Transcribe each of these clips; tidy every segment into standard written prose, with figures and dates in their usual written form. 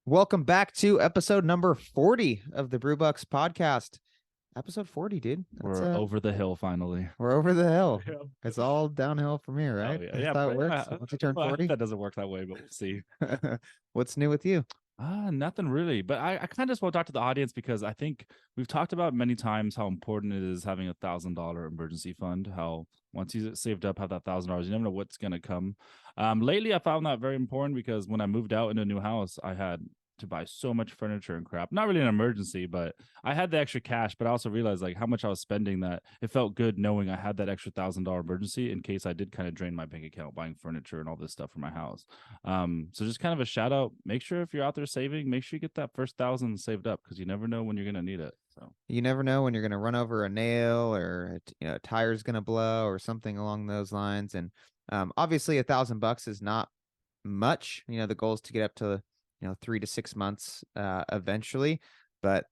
Welcome back to episode number 40 of the Brew Bucks podcast. Episode 40, dude. We're over the hill finally. We're over the hill. Yeah. It's all downhill from here, right? Oh, yeah, That's how it works. Once you turn 40. That doesn't work that way, but we'll see. What's new with you? Nothing really. But I kind of just want to talk to the audience because I think we've talked about many times how important it is having $1,000 emergency fund. How once you saved up, have that $1,000, you never know what's gonna come. Lately, I found that very important because when I moved out into a new house, I had to buy so much furniture and crap. Not really an emergency, but I had the extra cash, but I also realized like how much I was spending, that it felt good knowing I had that extra $1,000 emergency in case I did kind of drain my bank account buying furniture and all this stuff for my house. So just kind of a shout out. Make sure if you're out there saving, make sure you get that first 1,000 saved up because you never know when you're gonna need it. So You never know when you're going to run over a nail or a tire's going to blow or something along those lines. And obviously $1,000 is not much. The goal is to get up to 3 to 6 months eventually. But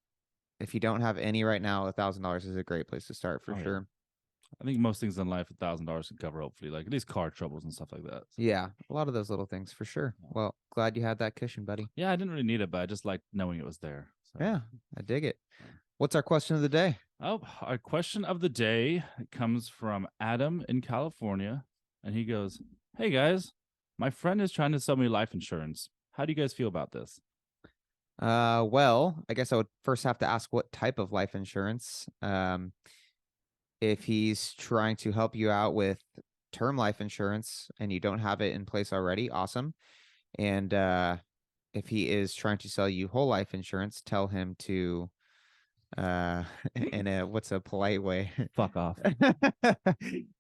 if you don't have any right now, $1,000 is a great place to start for sure. I think most things in life $1,000 can cover, hopefully, like at least car troubles and stuff like that. So. Yeah, a lot of those little things for sure. Well, glad you had that cushion, buddy. Yeah, I didn't really need it, but I just liked knowing it was there. So. Yeah, I dig it. What's our question of the day? Oh, our question of the day comes from Adam in California, and he goes, "Hey guys, my friend is trying to sell me life insurance. How do you guys feel about this?" Well, I guess I would first have to ask what type of life insurance. If he's trying to help you out with term life insurance and you don't have it in place already, awesome. And if he is trying to sell you whole life insurance, tell him to in a what's a polite way? Fuck off.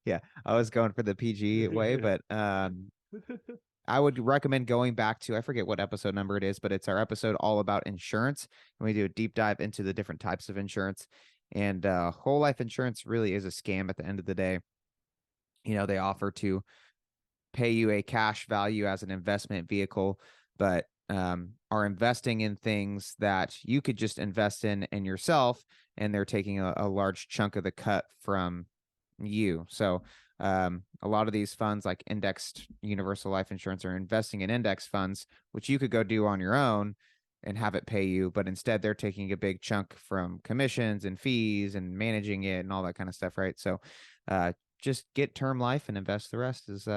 Yeah, I was going for the PG way, but I would recommend going back to, I forget what episode number it is, but it's our episode all about insurance. And we do a deep dive into the different types of insurance. And whole life insurance really is a scam at the end of the day. They offer to pay you a cash value as an investment vehicle, but are investing in things that you could just invest in yourself, and they're taking a large chunk of the cut from you. So a lot of these funds like indexed universal life insurance are investing in index funds, which you could go do on your own and have it pay you, but instead they're taking a big chunk from commissions and fees and managing it and all that kind of stuff, right? So just get term life and invest the rest is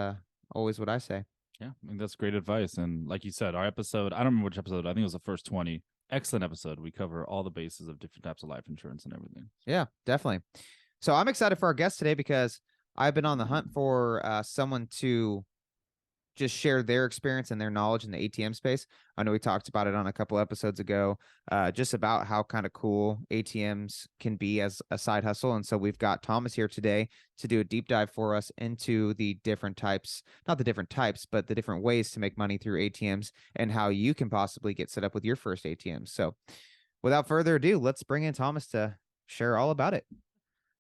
always what I say. Yeah, I think that's great advice. And like you said, our episode, I don't remember which episode, I think it was the first 20. Excellent episode. We cover all the bases of different types of life insurance and everything. Yeah, definitely. So I'm excited for our guest today because I've been on the hunt for someone to just share their experience and their knowledge in the ATM space. I know we talked about it on a couple episodes ago, just about how kind of cool ATMs can be as a side hustle. And so we've got Thomas here today to do a deep dive for us into the different types, not the different types, but the different ways to make money through ATMs and how you can possibly get set up with your first ATM. So without further ado, let's bring in Thomas to share all about it.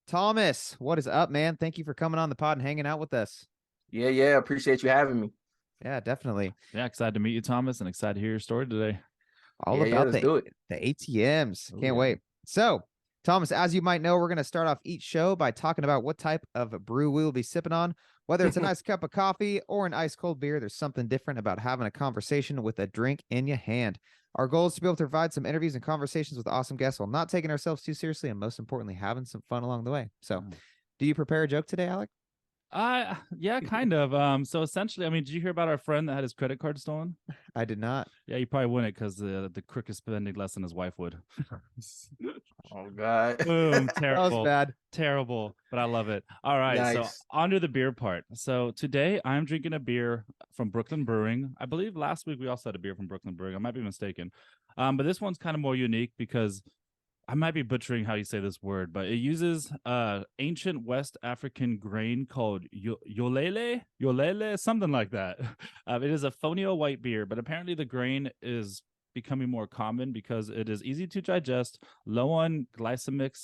Thomas, what is up, man? Thank you for coming on the pod and hanging out with us. Yeah. Appreciate you having me. Yeah, definitely. Yeah, excited to meet you, Thomas, and excited to hear your story today. All about let's do it. The ATMs. Can't wait. So, Thomas, as you might know, we're going to start off each show by talking about what type of brew we will be sipping on. Whether it's a nice cup of coffee or an ice cold beer, there's something different about having a conversation with a drink in your hand. Our goal is to be able to provide some interviews and conversations with awesome guests while not taking ourselves too seriously and most importantly, having some fun along the way. So, do you prepare a joke today, Alec? Yeah, kind of. So essentially, I mean, did you hear about our friend that had his credit card stolen? I did not. Yeah, you probably wouldn't because the quickest spending less than his wife would. Oh God. Boom. Terrible. That was bad. Terrible, but I love it. All right, Nice. so on to the beer part. So today I'm drinking a beer from Brooklyn Brewing. I believe last week we also had a beer from Brooklyn Brewing. I might be mistaken. But this one's kind of more unique because I might be butchering how you say this word, but it uses ancient West African grain called yolele, something like that. It is a fonio white beer, but apparently the grain is becoming more common because it is easy to digest, low on glycemic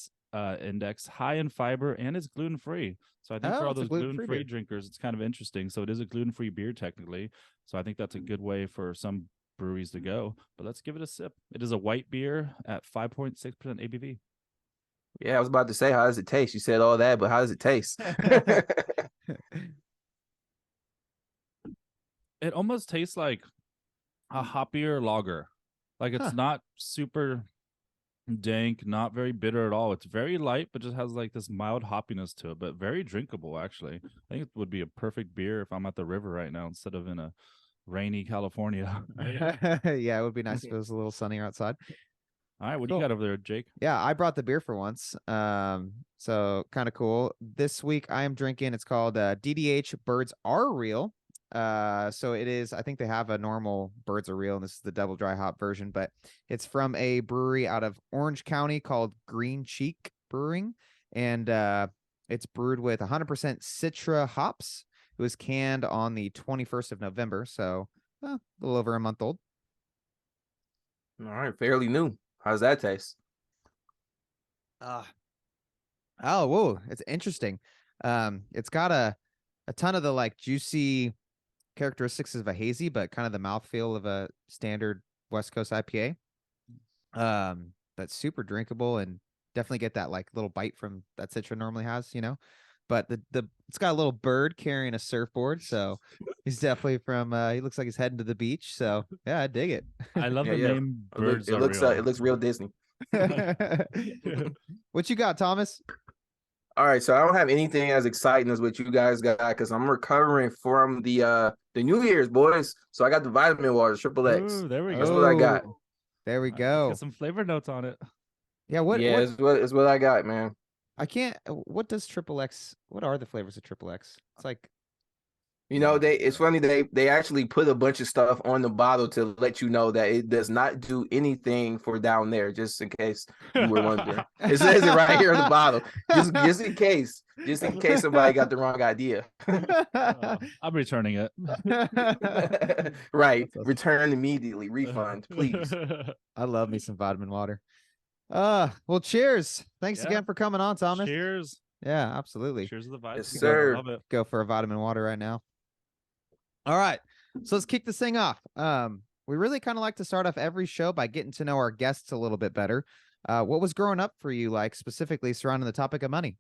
index, high in fiber, and it's gluten-free. So I think for all those gluten-free drinkers, it's kind of interesting. So it is a gluten-free beer technically. So I think that's a good way for some breweries to go, but let's give it a sip. It is a white beer at 5.6% ABV. Yeah, I was about to say, how does it taste? You said all that, but how does it taste? It almost tastes like a hoppier lager. Like it's Huh. not super dank, not very bitter at all. It's very light, but just has like this mild hoppiness to it, but very drinkable actually. I think it would be a perfect beer if I'm at the river right now instead of in a rainy California. Yeah, it would be nice if it was a little sunnier outside. All right, what do you Cool. got over there, Jake? Yeah, I brought the beer for once. So kind of cool. This week I am drinking, it's called DDH Birds Are Real. So it is, I think they have a normal Birds Are Real, and this is the double dry hop version, but it's from a brewery out of Orange County called Green Cheek Brewing. And it's brewed with 100% Citra hops. It was canned on the 21st of November, so a little over a month old. All right, fairly new. How's that taste? Oh, whoa, it's interesting. It's got a ton of the like juicy characteristics of a hazy, but kind of the mouthfeel of a standard West Coast IPA. That's super drinkable and definitely get that like little bite from that Citra normally has, you know. But the it's got a little bird carrying a surfboard, so he's definitely from he looks like he's heading to the beach. So yeah, I dig it. I love Yeah, the yeah. name Birds Are It Real. looks real Disney. What you got, Thomas? All right, so I don't have anything as exciting as what you guys got because I'm recovering from the New Year's, boys. So I got the vitamin water, Triple X. Ooh, there we That's go. what I got. Oh, there we Let's go. get some flavor notes on it. Yeah, what Yeah, it's what I got, man. I can't. What does Triple X? What are the flavors of Triple X? It's like You know, it's funny they actually put a bunch of stuff on the bottle to let you know that it does not do anything for down there, just in case you were wondering. It says it right here on the bottle. Just in case somebody got the wrong idea. I'm returning it. Right. That's awesome. Return immediately. Refund, please. I love me some vitamin water. Well, cheers. Thanks Yeah. again for coming on, Thomas. Cheers. Yeah, absolutely. Cheers to the vibes. Yes, together. sir. Love it. Go for a vitamin water right now. All right. So let's kick this thing off. We really kind of like to start off every show by getting to know our guests a little bit better. What was growing up for you like specifically surrounding the topic of money?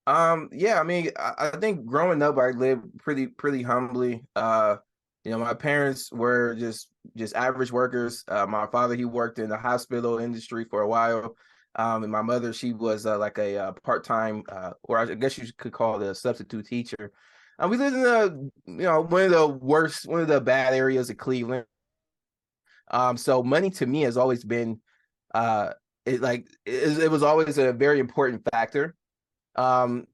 Yeah, I mean, I think growing up, I lived pretty humbly. You know, my parents were just average workers. My father, he worked in the hospital industry for a while. And my mother, she was like a part-time, or I guess you could call it a substitute teacher. We lived in one of the bad areas of Cleveland. So money to me has always been, it was always a very important factor. And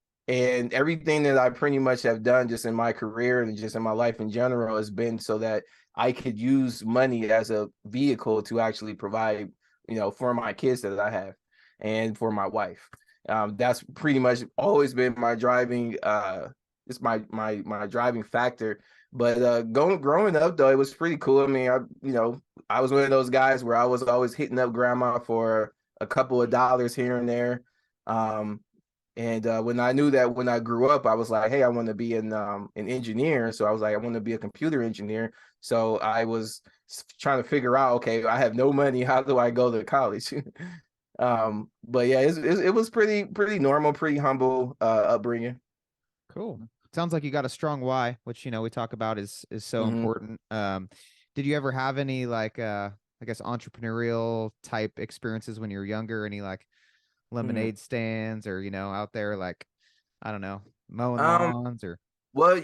everything that I pretty much have done just in my career and just in my life in general has been so that I could use money as a vehicle to actually provide, for my kids that I have and for my wife. That's pretty much always been my driving, it's my driving factor. But growing up though, it was pretty cool. I mean, I was one of those guys where I was always hitting up grandma for a couple of dollars here and there. And when I knew that when I grew up, I was like, hey, I want to be an engineer. So I was like, I want to be a computer engineer. So I was trying to figure out, okay, I have no money. How do I go to college? But yeah, it was pretty normal, pretty humble upbringing. Cool. Sounds like you got a strong why, which we talk about is so important. Did you ever have any like I guess entrepreneurial type experiences when you were younger? Any like lemonade stands or out there like I don't know, mowing lawns or Well,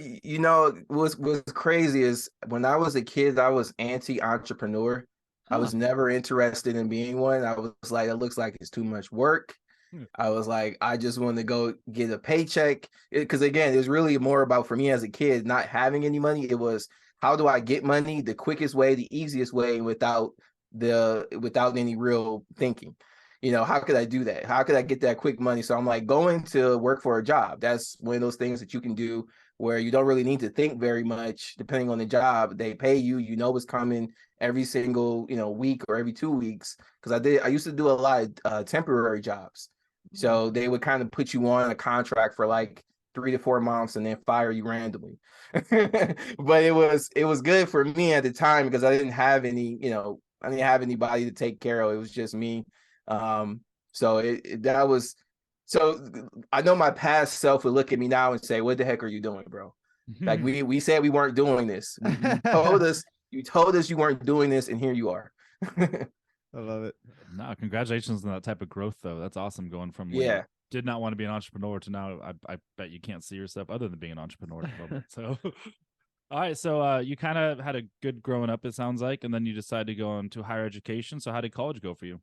what's crazy is when I was a kid, I was anti-entrepreneur. I was never interested in being one. I was like, it looks like it's too much work. I was like, I just want to go get a paycheck. Because again, it was really more about, for me as a kid, not having any money. It was, how do I get money the quickest way, the easiest way without any real thinking? How could I do that? How could I get that quick money? So I'm like, going to work for a job. That's one of those things that you can do where you don't really need to think very much. Depending on the job, they pay you, what's coming every single, week or every 2 weeks. Because I used to do a lot of temporary jobs. So they would kind of put you on a contract for like 3 to 4 months and then fire you randomly. But it was good for me at the time because I didn't have any, I didn't have anybody to take care of. It was just me. So I know my past self would look at me now and say, what the heck are you doing, bro? Like we said we weren't doing this. You told us You told us you weren't doing this, and here you are. I love it. No, congratulations on that type of growth, though. That's awesome. Going from when you Yeah. did not want to be an entrepreneur to now, I bet you can't see yourself other than being an entrepreneur at the moment. So, all right. So, you kind of had a good growing up, it sounds like, and then you decided to go into higher education. So, how did college go for you?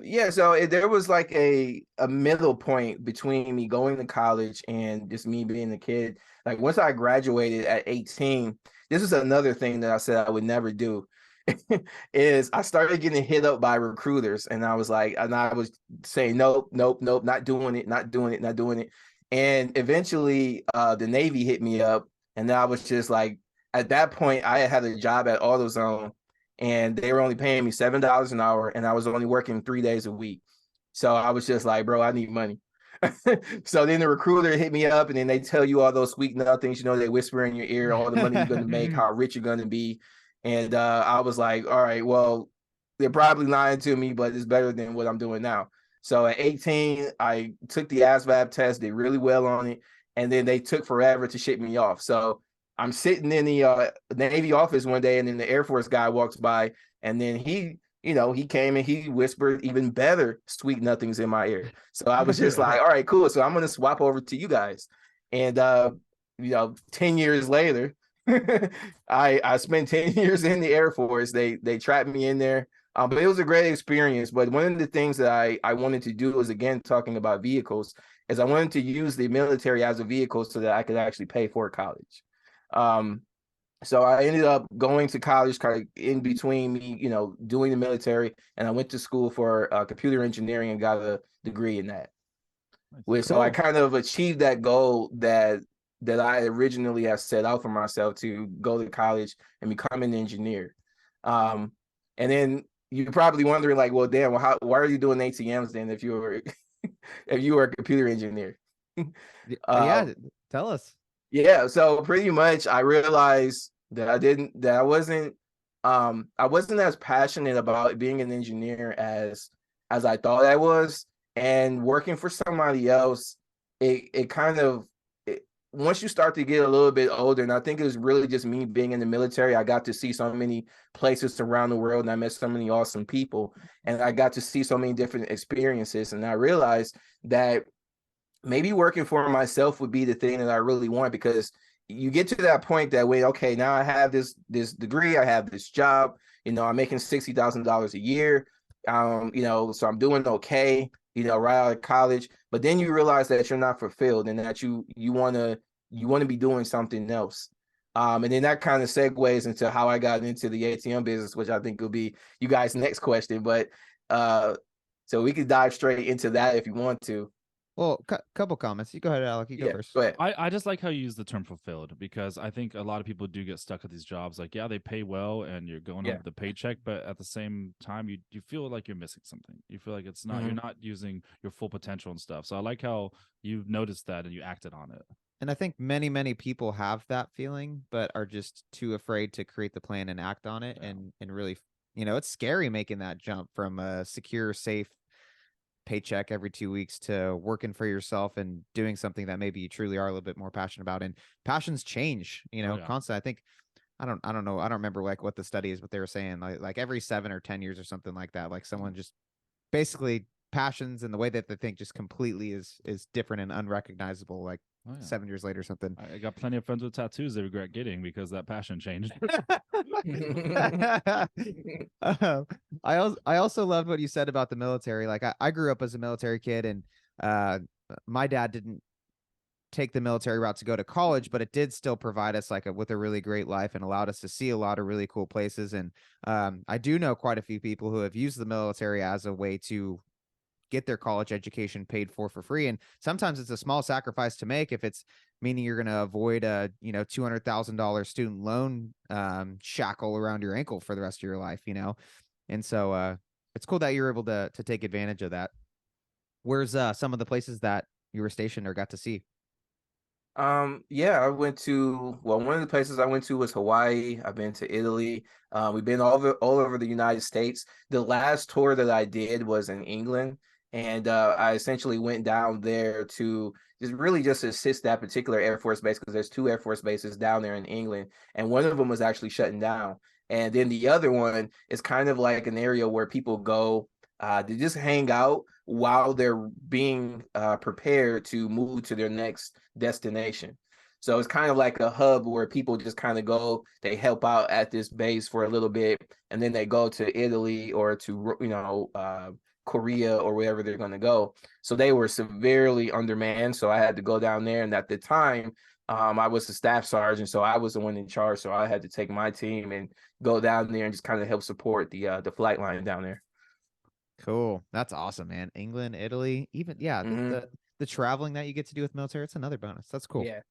Yeah, so there was like a middle point between me going to college and just me being a kid. Like once I graduated at 18, this is another thing that I said I would never do. Is I started getting hit up by recruiters, and I was saying nope, nope, nope, not doing it, not doing it, not doing it. And eventually the Navy hit me up, and I was just like, at that point I had a job at AutoZone, and they were only paying me $7 an hour, and I was only working 3 days a week. So I was just like, bro, I need money. So then the recruiter hit me up, and then they tell you all those sweet nothings, they whisper in your ear all the money you're going to make, how rich you're going to be. And I was like, all right, well, they're probably lying to me, but it's better than what I'm doing now. So at 18, I took the ASVAB test, did really well on it, and then they took forever to ship me off. So I'm sitting in the Navy office one day, and then the Air Force guy walks by, and then he came and he whispered even better sweet nothings in my ear. So I was just like, all right, cool. So I'm going to swap over to you guys. And, 10 years later, I spent 10 years in the Air Force. They trapped me in there. But it was a great experience. But one of the things that I wanted to do was, again, talking about vehicles, is I wanted to use the military as a vehicle so that I could actually pay for college. So I ended up going to college kind of in between me, doing the military, and I went to school for computer engineering and got a degree in that. So I kind of achieved that goal that I originally had set out for myself, to go to college and become an engineer. And then you're probably wondering, like, well, damn, why are you doing ATMs then if you were if you were a computer engineer? Yeah, tell us. Yeah, so pretty much I realized that I wasn't as passionate about being an engineer as I thought I was. And working for somebody else, it kind of, once you start to get a little bit older, and I think it was really just me being in the military, I got to see so many places around the world, and I met so many awesome people, and I got to see so many different experiences, and I realized that maybe working for myself would be the thing that I really want, because you get to that point that way, okay, now I have this degree, I have this job, I'm making $60,000 a year, so I'm doing okay, right out of college. But then you realize that you're not fulfilled, and that you want to be doing something else. And then that kind of segues into how I got into the ATM business, which I think will be you guys' next question. But so we could dive straight into that if you want to. Well, couple comments. You go ahead, Alec. You go first. Go ahead. I just like how you use the term fulfilled, because I think a lot of people do get stuck at these jobs. Like, yeah, they pay well and you're going over the paycheck, but at the same time, you feel like you're missing something. You feel like it's not, you're not using your full potential and stuff. So I like how you've noticed that and you acted on it. And I think many, many people have that feeling, but are just too afraid to create the plan and act on it. And really, it's scary making that jump from a secure, safe paycheck every 2 weeks to working for yourself and doing something that maybe you truly are a little bit more passionate about. And passions change, constantly. I think, I don't know. I don't remember like what the study is, but they were saying like every 7 or 10 years or something like that, like someone just basically passions and the way that they think just completely is different and unrecognizable. Like 7 years later or something. I got plenty of friends with tattoos they regret getting because that passion changed. I also loved what you said about the military. Like I grew up as a military kid, and my dad didn't take the military route to go to college, but it did still provide us with a really great life and allowed us to see a lot of really cool places. And I do know quite a few people who have used the military as a way to get their college education paid for free. And sometimes it's a small sacrifice to make if it's meaning you're going to avoid a, $200,000 student loan shackle around your ankle for the rest of your life, And so it's cool that you're able to take advantage of that. Where's some of the places that you were stationed or got to see? I went to, one of the places I went to was Hawaii. I've been to Italy. We've been all over the United States. The last tour that I did was in England, And I essentially went down there to just assist that particular Air Force base, because there's 2 Air Force bases down there in England, and one of them was actually shutting down. And then the other one is kind of like an area where people go to just hang out while they're being prepared to move to their next destination. So it's kind of like a hub where people just kind of go, they help out at this base for a little bit, and then they go to Italy or to, Korea or wherever they're going to go. So they were severely undermanned. So I had to go down there. And at the time, I was the staff sergeant, so I was the one in charge. So I had to take my team and go down there and just kind of help support the flight line down there. Cool. That's awesome, man. England, Italy, even the traveling that you get to do with military, it's another bonus. That's cool. Yeah.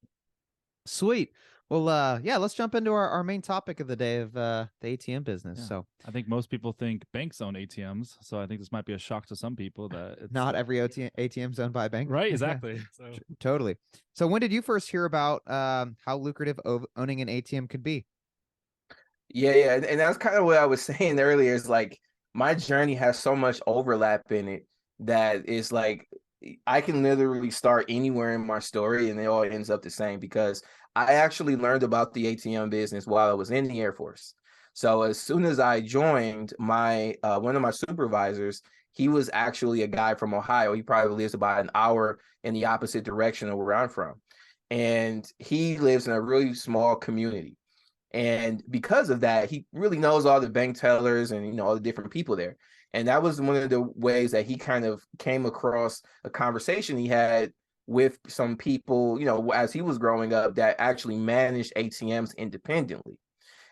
Sweet. Well, yeah, let's jump into our main topic of the day of the ATM business. Yeah. So I think most people think banks own ATMs, so I think this might be a shock to some people that it's not every ATM is owned by a bank. right. Exactly. So Totally. So when did you first hear about how lucrative owning an ATM could be? Yeah. And that's kind of what I was saying earlier, is like my journey has so much overlap in it that it's like I can literally start anywhere in my story and it all ends up the same, because I actually learned about the ATM business while I was in the Air Force. So as soon as I joined, my one of my supervisors, he was actually a guy from Ohio. He probably lives about an hour in the opposite direction of where I'm from. And he lives in a really small community. And because of that, he really knows all the bank tellers and all the different people there. And that was one of the ways that he kind of came across a conversation he had with some people, as he was growing up, that actually managed ATMs independently.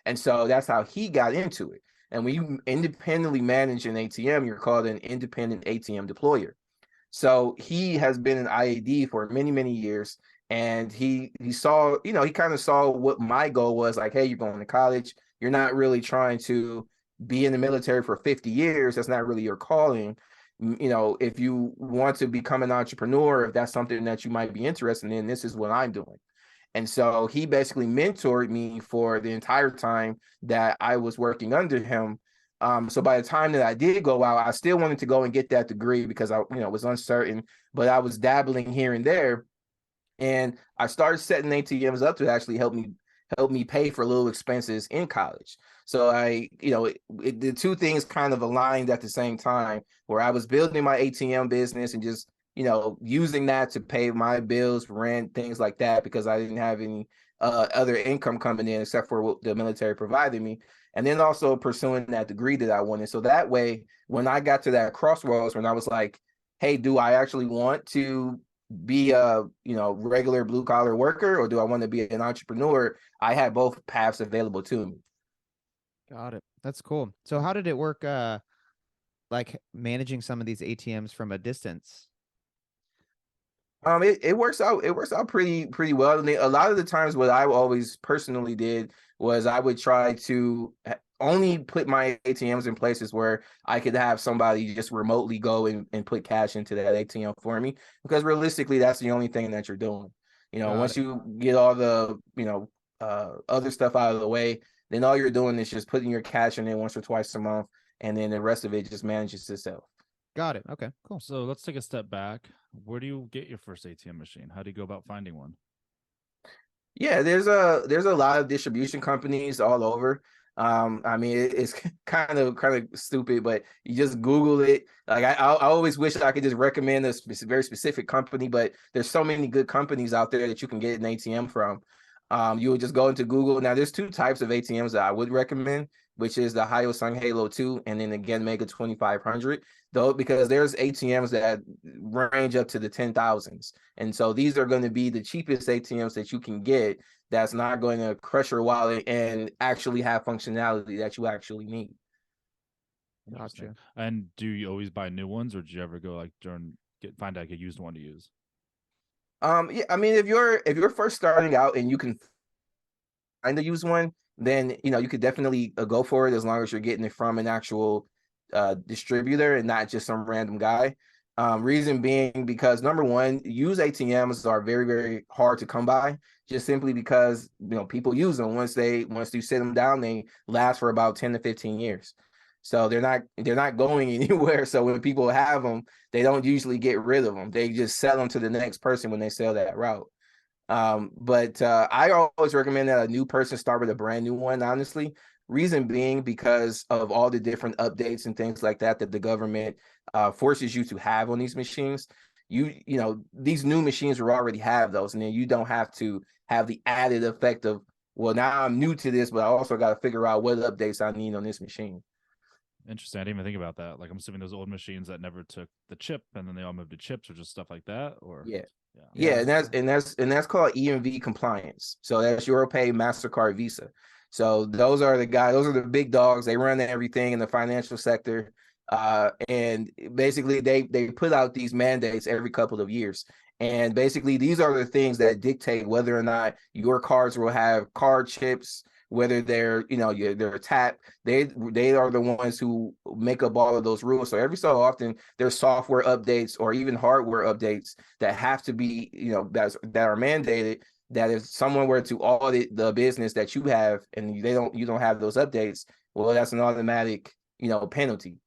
And so that's how he got into it. And when you independently manage an ATM, you're called an independent ATM deployer. So he has been an IAD for many, many years. And he saw, he kind of saw what my goal was, like, hey, you're going to college. You're not really trying to be in the military for 50 years. That's not really your calling. If you want to become an entrepreneur, if that's something that you might be interested in, this is what I'm doing. And so he basically mentored me for the entire time that I was working under him. So by the time that I did go out, I still wanted to go and get that degree because I, was uncertain, but I was dabbling here and there. And I started setting ATMs up to actually help me pay for little expenses in college. So the two things kind of aligned at the same time, where I was building my ATM business and just, using that to pay my bills, rent, things like that, because I didn't have any other income coming in except for what the military provided me. And then also pursuing that degree that I wanted. So that way, when I got to that crossroads, when I was like, hey, do I actually want to be a regular blue collar worker, or do I want to be an entrepreneur? I had both paths available to me. Got it. That's cool. So how did it work like managing some of these ATMs from a distance? It works out pretty well. And a lot of the times what I always personally did was I would try to only put my ATMs in places where I could have somebody just remotely go and put cash into that ATM for me, because realistically that's the only thing that you're doing. Once you get all the other stuff out of the way, then all you're doing is just putting your cash in there once or twice a month, and then the rest of it just manages itself. Got it. Okay, cool. So let's take a step back. Where do you get your first ATM machine? How do you go about finding one? Yeah, there's a lot of distribution companies all over. I mean, it's kind of stupid, but you just Google it. Like I always wish I could just recommend a very specific company, but there's so many good companies out there that you can get an ATM from. You would just go into Google. Now, there's 2 types of ATMs that I would recommend, which is the Hyosung Halo 2 and then again Mega 2500. Though, because there's ATMs that range up to the 10,000s. And so these are going to be the cheapest ATMs that you can get, that's not going to crush your wallet and actually have functionality that you actually need. Gotcha. And do you always buy new ones, or did you ever go like find like a used one to use? Yeah, I mean, if you're first starting out and you can find a used one, then you could definitely go for it, as long as you're getting it from an actual distributor and not just some random guy. Reason being, because number one, used ATMs are very, very hard to come by, just simply because people use them. Once you sit them down, they last for about 10 to 15 years. So they're not going anywhere. So when people have them, they don't usually get rid of them. They just sell them to the next person when they sell that route. But I always recommend that a new person start with a brand new one, honestly. Reason being because of all the different updates and things like that the government forces you to have on these machines. You know, these new machines will already have those, and then you don't have to have the added effect of, well, now I'm new to this, but I also got to figure out what updates I need on this machine. Interesting. I didn't even think about that. Like, I'm assuming those old machines that never took the chip and then they all moved to chips or just stuff like that. Or Yeah, and that's called EMV compliance. So that's Europay, MasterCard, Visa. So those are the big dogs. They run everything in the financial sector. And basically they put out these mandates every couple of years. And basically these are the things that dictate whether or not your cards will have card chips, whether they're, you know, they're tapped. They are the ones who make up all of those rules. So every so often there's software updates or even hardware updates that have to be, you know, that are mandated, that if someone were to audit the business that you have and you don't have those updates, well, that's an automatic, you know, penalty.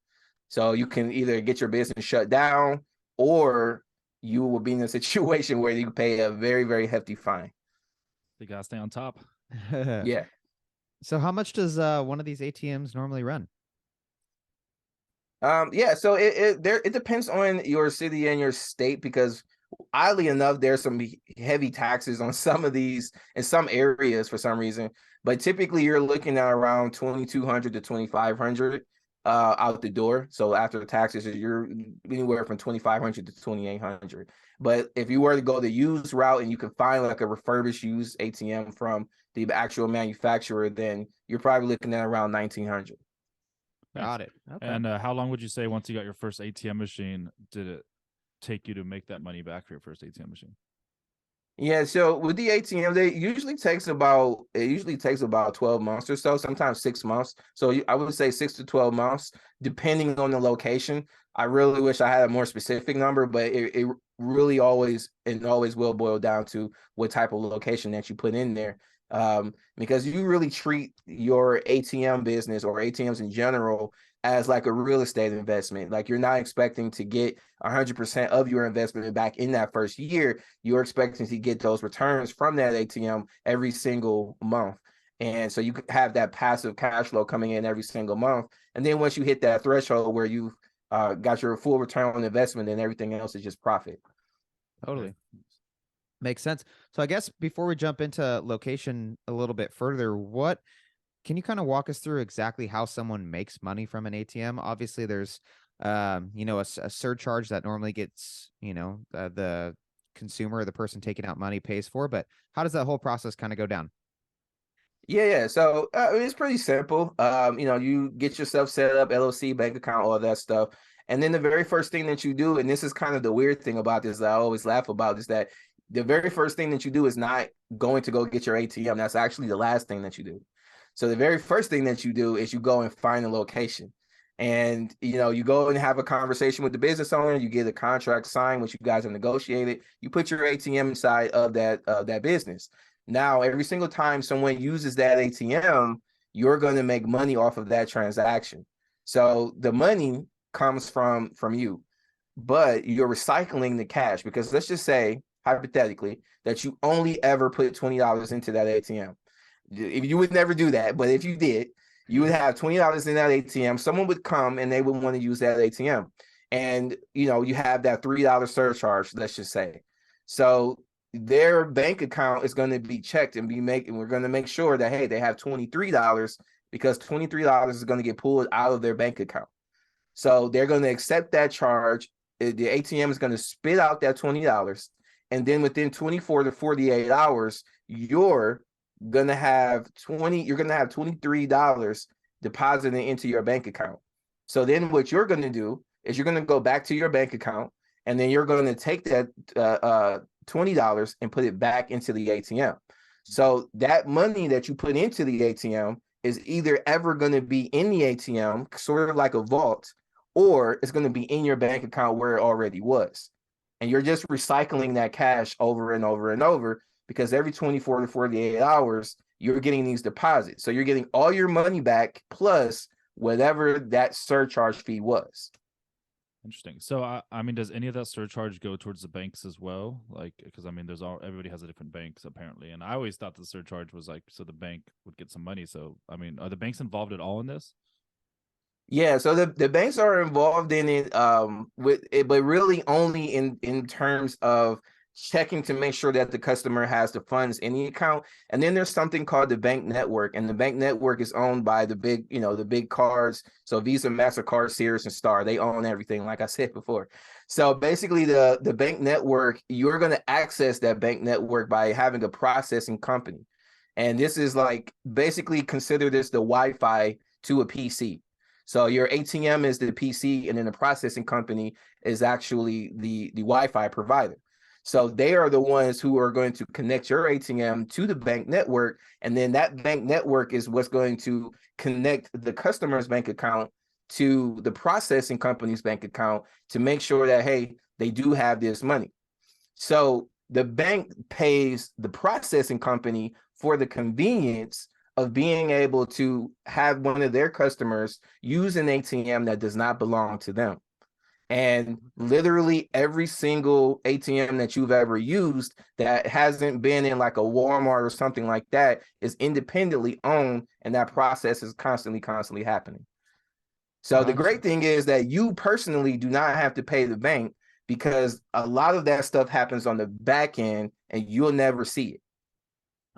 So you can either get your business shut down, or you will be in a situation where you pay a very, very hefty fine. You gotta stay on top. Yeah. So how much does one of these ATMs normally run? Yeah, so it depends on your city and your state, because oddly enough, there's some heavy taxes on some of these in some areas for some reason. But typically you're looking at around 2,200 to 2,500 out the door. So after the taxes, you're anywhere from 2,500 to 2,800. But if you were to go the used route and you can find like a refurbished used ATM from the actual manufacturer, then you're probably looking at around 1,900. Got it. Okay. And how long would you say once you got your first ATM machine did it take you to make that money back for your first ATM machine? Yeah, so with the ATM, it usually takes about 12 months or so, sometimes 6 months. So I would say 6 to 12 months, depending on the location. I really wish I had a more specific number, but it really always will boil down to what type of location that you put in there. Because you really treat your ATM business or ATMs in general as like a real estate investment. Like, you're not expecting to get 100% of your investment back in that first year. You're expecting to get those returns from that ATM every single month. And so you could have that passive cash flow coming in every single month. And then once you hit that threshold where you've got your full return on investment, then everything else is just profit. Totally. Makes sense. So I guess before we jump into location a little bit further, can you kind of walk us through exactly how someone makes money from an ATM? Obviously, there's, you know, a surcharge that normally gets, you know, the consumer, the person taking out money pays for. But how does that whole process kind of go down? Yeah. So it's pretty simple. You know, you get yourself set up, LLC, bank account, all that stuff. And then the very first thing that you do, and this is kind of the weird thing about this that I always laugh about, is that the very first thing that you do is not going to go get your ATM. That's actually the last thing that you do. So the very first thing that you do is you go and find a location. And, you know, you go and have a conversation with the business owner. You get a contract signed, which you guys have negotiated. You put your ATM inside of that business. Now, every single time someone uses that ATM, you're going to make money off of that transaction. So the money comes from you, but you're recycling the cash, because let's just say, hypothetically, that you only ever put $20 into that ATM. If you would never do that, but if you did, you would have $20 in that ATM. Someone would come and they would want to use that ATM. And, you know, you have that $3 surcharge, let's just say. So their bank account is going to be checked and we're going to make sure that, hey, they have $23, because $23 is going to get pulled out of their bank account. So they're going to accept that charge. The ATM is going to spit out that $20. And then within 24 to 48 hours, you're going to have $23 deposited into your bank account. So then what you're going to do is you're going to go back to your bank account, and then you're going to take that $20 and put it back into the ATM. So that money that you put into the ATM is either ever going to be in the ATM, sort of like a vault, or it's going to be in your bank account where it already was. And you're just recycling that cash over and over and over, because every 24 to 48 hours, you're getting these deposits. So you're getting all your money back plus whatever that surcharge fee was. Interesting. So, I mean, does any of that surcharge go towards the banks as well? Like, because I mean, everybody has a different banks apparently, and I always thought the surcharge was like so the bank would get some money. So, I mean, are the banks involved at all in this? Yeah, so the banks are involved in it with it, but really only in terms of checking to make sure that the customer has the funds in the account. And then there's something called the bank network, and the bank network is owned by the big, the big cards. So Visa, MasterCard, Sears, and Star, they own everything, like I said before. So basically the bank network, you're going to access that bank network by having a processing company. And this is like basically consider this the Wi-Fi to a PC. So your ATM is the PC, and then the processing company is actually the Wi-Fi provider. So they are the ones who are going to connect your ATM to the bank network, and then that bank network is what's going to connect the customer's bank account to the processing company's bank account to make sure that, hey, they do have this money. So the bank pays the processing company for the convenience of being able to have one of their customers use an ATM that does not belong to them. And literally every single ATM that you've ever used that hasn't been in like a Walmart or something like that is independently owned, and that process is constantly happening. So the great thing is that you personally do not have to pay the bank, because a lot of that stuff happens on the back end and you'll never see it.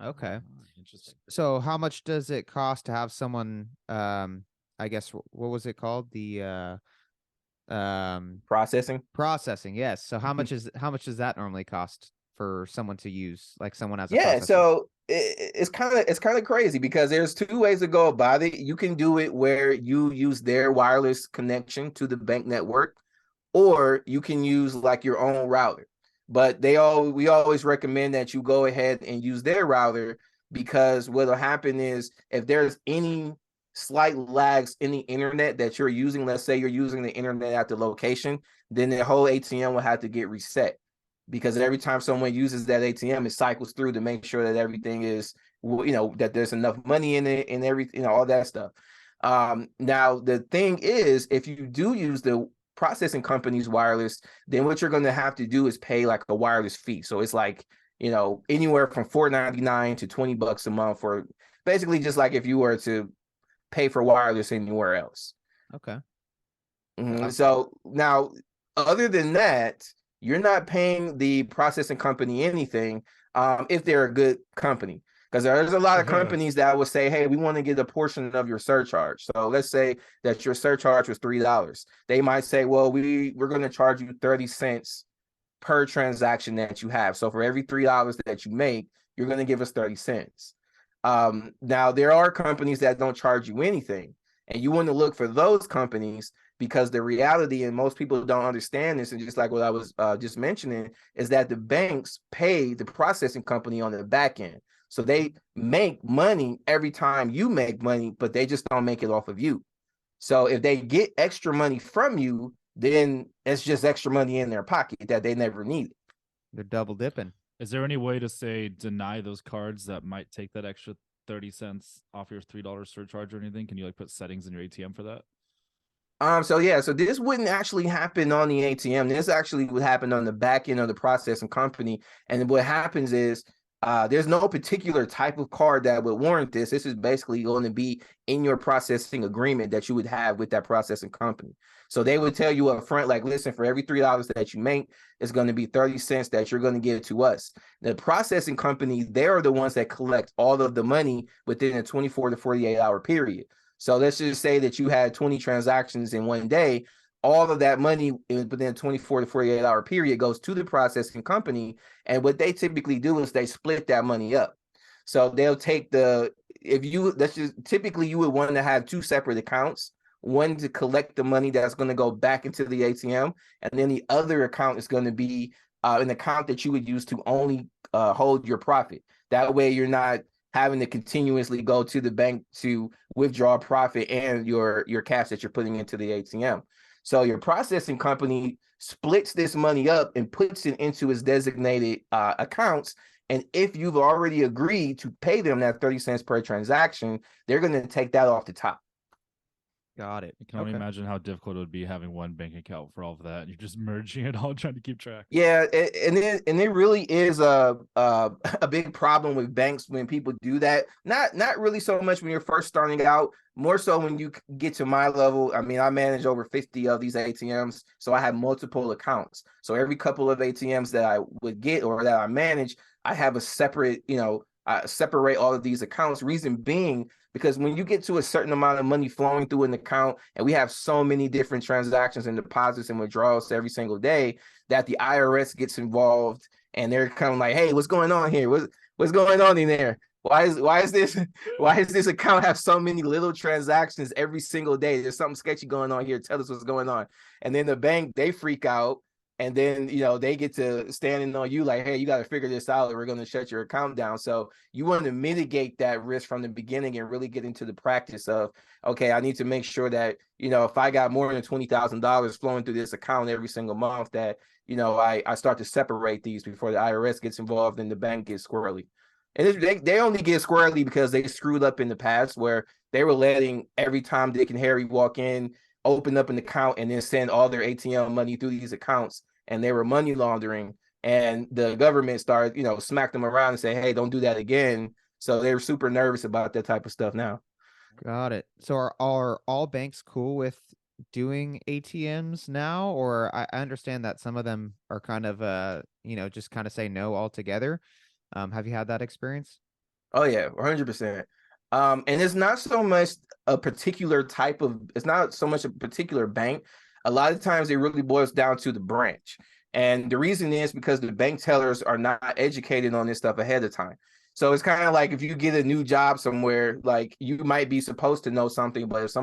Okay. Interesting. So how much does it cost to have someone, I guess, what was it called? The Processing. yes. So how much does that normally cost for someone to use, like someone as a Yeah, processor? so it's kind of crazy, because there's two ways to go about it. You can do it where you use their wireless connection to the bank network, or you can use like your own router. But we always recommend that you go ahead and use their router, because what'll happen is if there's any slight lags in the internet that you're using, let's say you're using the internet at the location, then the whole ATM will have to get reset, because every time someone uses that ATM, it cycles through to make sure that everything is, that there's enough money in it and everything, all that stuff. Now the thing is, if you do use the processing company's wireless, then what you're going to have to do is pay like a wireless fee. So it's like, anywhere from $4.99 to $20 a month, for basically just like if you were to pay for wireless anywhere else. Okay. So now, other than that, you're not paying the processing company anything if they're a good company. Because there's a lot of companies that will say, hey, we want to get a portion of your surcharge. So let's say that your surcharge was $3. They might say, well, we're going to charge you 30 cents per transaction that you have. So for every $3 that you make, you're going to give us 30 cents. Now, there are companies that don't charge you anything, and you want to look for those companies, because the reality, and most people don't understand this, and just like what I was just mentioning, is that the banks pay the processing company on the back end. So they make money every time you make money, but they just don't make it off of you. So if they get extra money from you, then it's just extra money in their pocket that they never needed. They're double dipping. Is there any way to say deny those cards that might take that extra 30 cents off your $3 surcharge or anything? Can you like put settings in your ATM for that? So this wouldn't actually happen on the ATM. This actually would happen on the back end of the processing company. And what happens is there's no particular type of card that would warrant this. This is basically going to be in your processing agreement that you would have with that processing company. So they would tell you up front, like, listen, for every $3 that you make, it's going to be 30 cents that you're going to give to us. The processing company, they're the ones that collect all of the money within a 24 to 48 hour period. So let's just say that you had 20 transactions in one day. All of that money within a 24 to 48 hour period goes to the processing company. And what they typically do is they split that money up. So they'll take typically you would want to have two separate accounts, one to collect the money that's going to go back into the ATM, and then the other account is going to be an account that you would use to only hold your profit. That way you're not having to continuously go to the bank to withdraw profit and your cash that you're putting into the ATM. So your processing company splits this money up and puts it into its designated accounts. And if you've already agreed to pay them that 30 cents per transaction, they're going to take that off the top. Got it. I can only imagine how difficult it would be having one bank account for all of that. You're just merging it all, trying to keep track. Yeah, and it really is a big problem with banks when people do that. Not really so much when you're first starting out, more so when you get to my level. I mean, I manage over 50 of these ATMs, so I have multiple accounts. So every couple of ATMs that I would get or that I manage, I have a separate, I separate all of these accounts. Reason being, because when you get to a certain amount of money flowing through an account, and we have so many different transactions and deposits and withdrawals every single day, that the IRS gets involved, and they're kind of like, "Hey, what's going on here? What's going on in there? Why is this account have so many little transactions every single day? There's something sketchy going on here. Tell us what's going on." And then the bank, they freak out, and then they get to standing on you like, "Hey, you got to figure this out, or we're going to shut your account down." So you want to mitigate that risk from the beginning and really get into the practice of, okay, I need to make sure that if I got more than $20,000 flowing through this account every single month, that I start to separate these before the IRS gets involved and the bank gets squirrely. And they only get squirrely because they screwed up in the past, where they were letting every Tom, Dick, and Harry walk in, open up an account, and then send all their ATM money through these accounts, and they were money laundering. And the government started, smack them around and say, "Hey, don't do that again." So they're super nervous about that type of stuff now. Got it. So are all banks cool with doing ATMs now? Or I understand that some of them are kind of just kind of say no altogether. Have you had that experience? Oh yeah, 100%. And it's not so much it's not so much a particular bank. A lot of times it really boils down to the branch. And the reason is because the bank tellers are not educated on this stuff ahead of time. So it's kind of like if you get a new job somewhere, like you might be supposed to know something, but if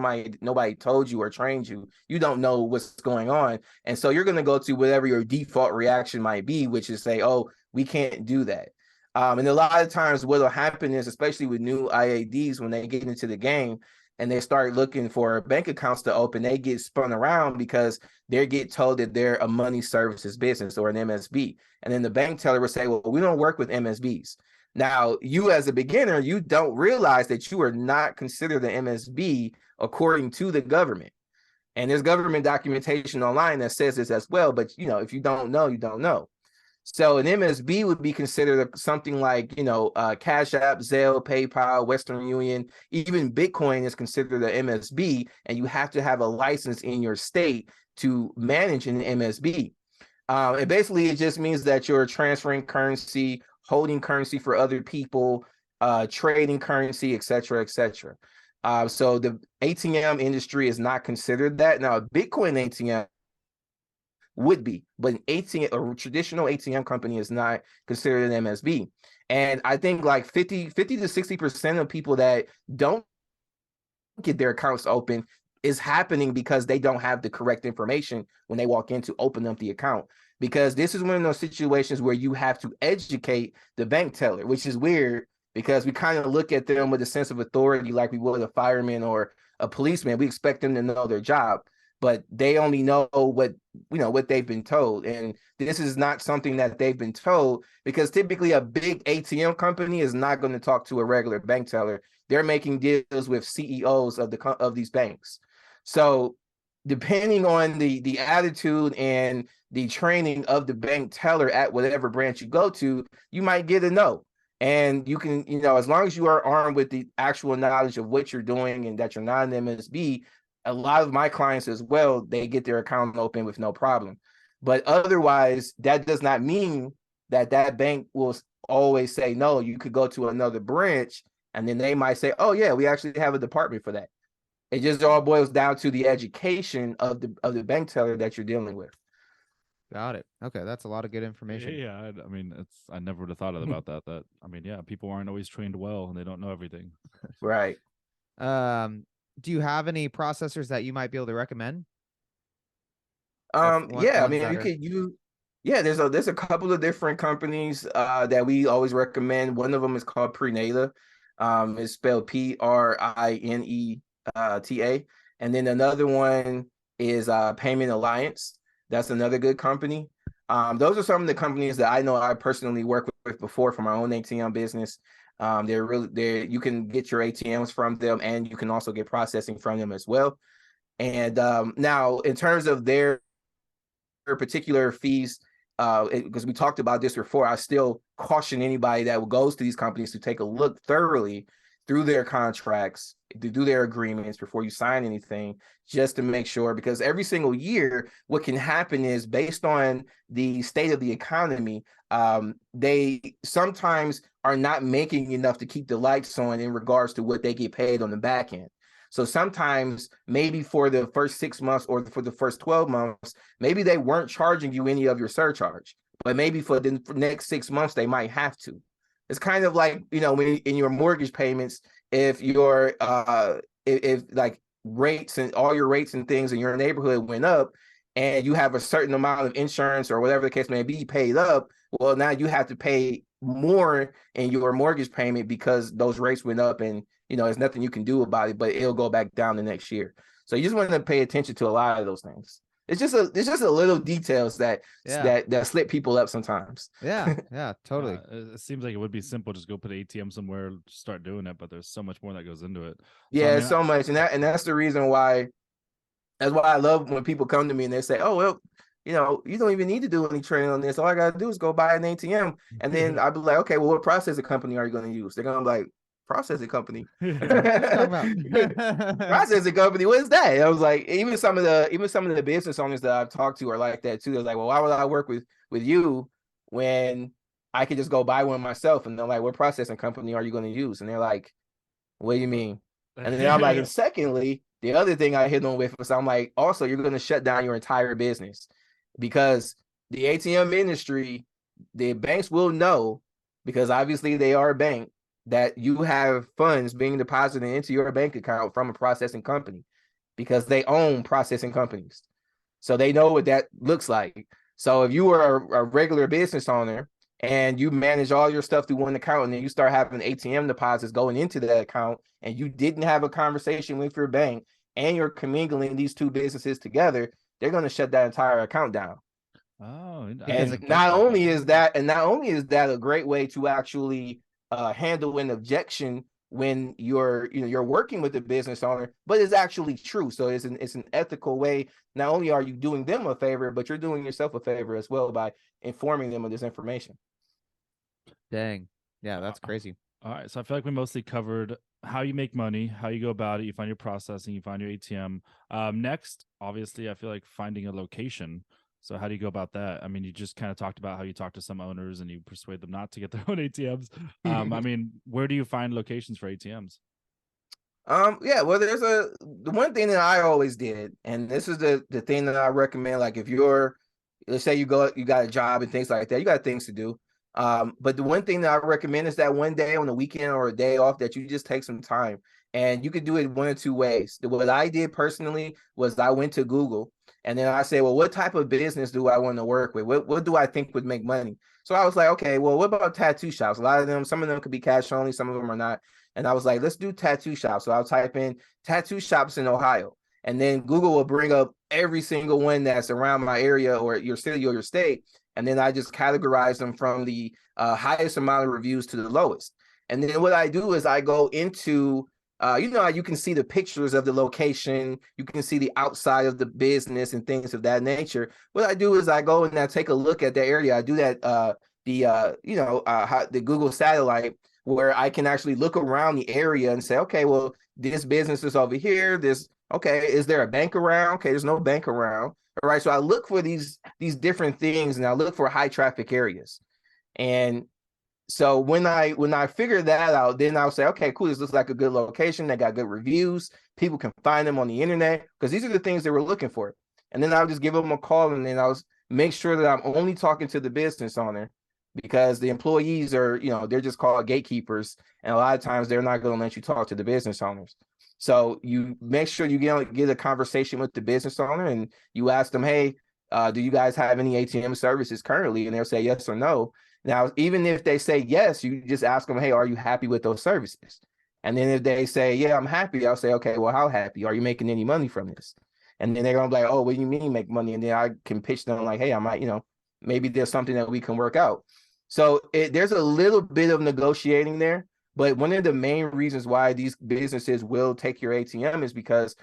nobody told you or trained you, you don't know what's going on. And so you're going to go to whatever your default reaction might be, which is say, "Oh, we can't do that." And a lot of times what will happen is, especially with new IADs, when they get into the game and they start looking for bank accounts to open, they get spun around because they get told that they're a money services business or an MSB. And then the bank teller will say, "Well, we don't work with MSBs." Now, you as a beginner, you don't realize that you are not considered an MSB according to the government. And there's government documentation online that says this as well. But, if you don't know, you don't know. So an MSB would be considered something like, Cash App, Zelle, PayPal, Western Union, even Bitcoin is considered an MSB, and you have to have a license in your state to manage an MSB. It just means that you're transferring currency, holding currency for other people, trading currency, et cetera, et cetera. So the ATM industry is not considered that. Now, a Bitcoin ATM would be, but an ATM, a traditional ATM company, is not considered an MSB. And I think like 50 to 60% of people that don't get their accounts open is happening because they don't have the correct information when they walk in to open up the account. Because this is one of those situations where you have to educate the bank teller, which is weird because we kind of look at them with a sense of authority like we would a fireman or a policeman. We expect them to know their job, but they only know what they've been told. And this is not something that they've been told, because typically a big ATM company is not going to talk to a regular bank teller. They're making deals with CEOs of these banks. So depending on the attitude and the training of the bank teller at whatever branch you go to, you might get a no. And you can, as long as you are armed with the actual knowledge of what you're doing and that you're not an MSB, a lot of my clients as well, they get their account open with no problem. But otherwise, that does not mean that bank will always say no. You could go to another branch and then they might say, "Oh yeah, we actually have a department for that." It just all boils down to the education of the bank teller that you're dealing with. Got it. Okay, that's a lot of good information. Yeah, I mean, I never would have thought about that. People aren't always trained well and they don't know everything. Right. Do you have any processors that you might be able to recommend? Yeah, I mean, there's a couple of different companies that we always recommend. One of them is called Prenata. It's spelled Prineta. And then another one is Payment Alliance. That's another good company. Those are some of the companies that I know I personally worked with before for my own ATM business. You can get your ATMs from them, and you can also get processing from them as well. And now in terms of their particular fees, because we talked about this before, I still caution anybody that goes to these companies to take a look thoroughly through their contracts, to do their agreements before you sign anything, just to make sure, because every single year, what can happen is based on the state of the economy, they sometimes are not making enough to keep the lights on in regards to what they get paid on the back end. So sometimes maybe for the first 6 months or for the first 12 months, maybe they weren't charging you any of your surcharge, but maybe for the next 6 months, they might have to. It's kind of like, when in your mortgage payments, if your if like rates and all your rates and things in your neighborhood went up and you have a certain amount of insurance or whatever the case may be paid up, well, now you have to pay more in your mortgage payment because those rates went up, and there's nothing you can do about it, but it'll go back down the next year. So you just want to pay attention to a lot of those things. It's just a little details that slip people up sometimes. Yeah, totally. It seems like it would be simple, just go put an ATM somewhere, start doing it, but there's so much more that goes into it. Yeah, so much, and that's the reason why. That's why I love when people come to me and they say, "Oh, well, you don't even need to do any training on this. All I gotta do is go buy an ATM." And then I'll be like, "Okay, well, what processing company are you going to use?" They're gonna be like, "Processing company." Processing company, what is that? I was like, even some of the business owners that I've talked to are like that too. They're like, "Well, why would I work with you when I could just go buy one myself?" And they're like, "What processing company are you going to use?" And they're like, "What do you mean?" And then I'm like, and secondly, the other thing I hit them with was, I'm like, also, you're going to shut down your entire business, because the ATM industry, the banks will know, because obviously they are a bank, that you have funds being deposited into your bank account from a processing company, because they own processing companies. So they know what that looks like. So if you are a regular business owner and you manage all your stuff through one account, and then you start having ATM deposits going into that account, and you didn't have a conversation with your bank, and you're commingling these two businesses together, they're going to shut that entire account down. Oh, and not only is that a great way to actually handle an objection when you're working with the business owner, but it's actually true. So it's an ethical way. Not only are you doing them a favor, but you're doing yourself a favor as well by informing them of this information. Dang. Yeah, that's crazy. All right. So I feel like we mostly covered how you make money, how you go about it, you find your processing, you find your ATM. Next, obviously, I feel like finding a location. So how do you go about that? I mean, you just kind of talked about how you talk to some owners and you persuade them not to get their own ATMs. I mean, where do you find locations for ATMs? Yeah, well, there's the one thing that I always did, and this is the thing that I recommend. Like, if let's say you got a job and things like that, you got things to do. But the one thing that I recommend is that one day on the weekend or a day off, that you just take some time, and you could do it one or two ways. What I did personally was I went to Google, and then I say, well, what type of business do I want to work with? What do I think would make money? So I was like, okay, well, what about tattoo shops? Some of them could be cash only, some of them are not. And I was like, let's do tattoo shops. So I'll type in tattoo shops in Ohio, and then Google will bring up every single one that's around my area or your city or your state. And then I just categorize them from the highest amount of reviews to the lowest. And then what I do is I go into, you can see the pictures of the location. You can see the outside of the business and things of that nature. What I do is I go and I take a look at the area. I do that, the Google satellite, where I can actually look around the area and say, okay, well, this business is over here. Okay, is there a bank around? Okay, there's no bank around. All right, so I look for these different things, and I look for high traffic areas. And so when I figure that out, then I'll say, okay, cool, this looks like a good location. They got good reviews. People can find them on the internet, because these are the things they were looking for. And then I'll just give them a call, and then I'll make sure that I'm only talking to the business owner, because the employees are, they're just called gatekeepers. And a lot of times they're not going to let you talk to the business owners. So you make sure you get a conversation with the business owner, and you ask them, hey, do you guys have any ATM services currently? And they'll say yes or no. Now, even if they say yes, you just ask them, hey, are you happy with those services? And then if they say, yeah, I'm happy, I'll say, okay, well, how happy? Are you making any money from this? And then they're going to be like, oh, what do you mean make money? And then I can pitch them like, hey, I might, maybe there's something that we can work out. So there's a little bit of negotiating there. But one of the main reasons why these businesses will take your ATM is because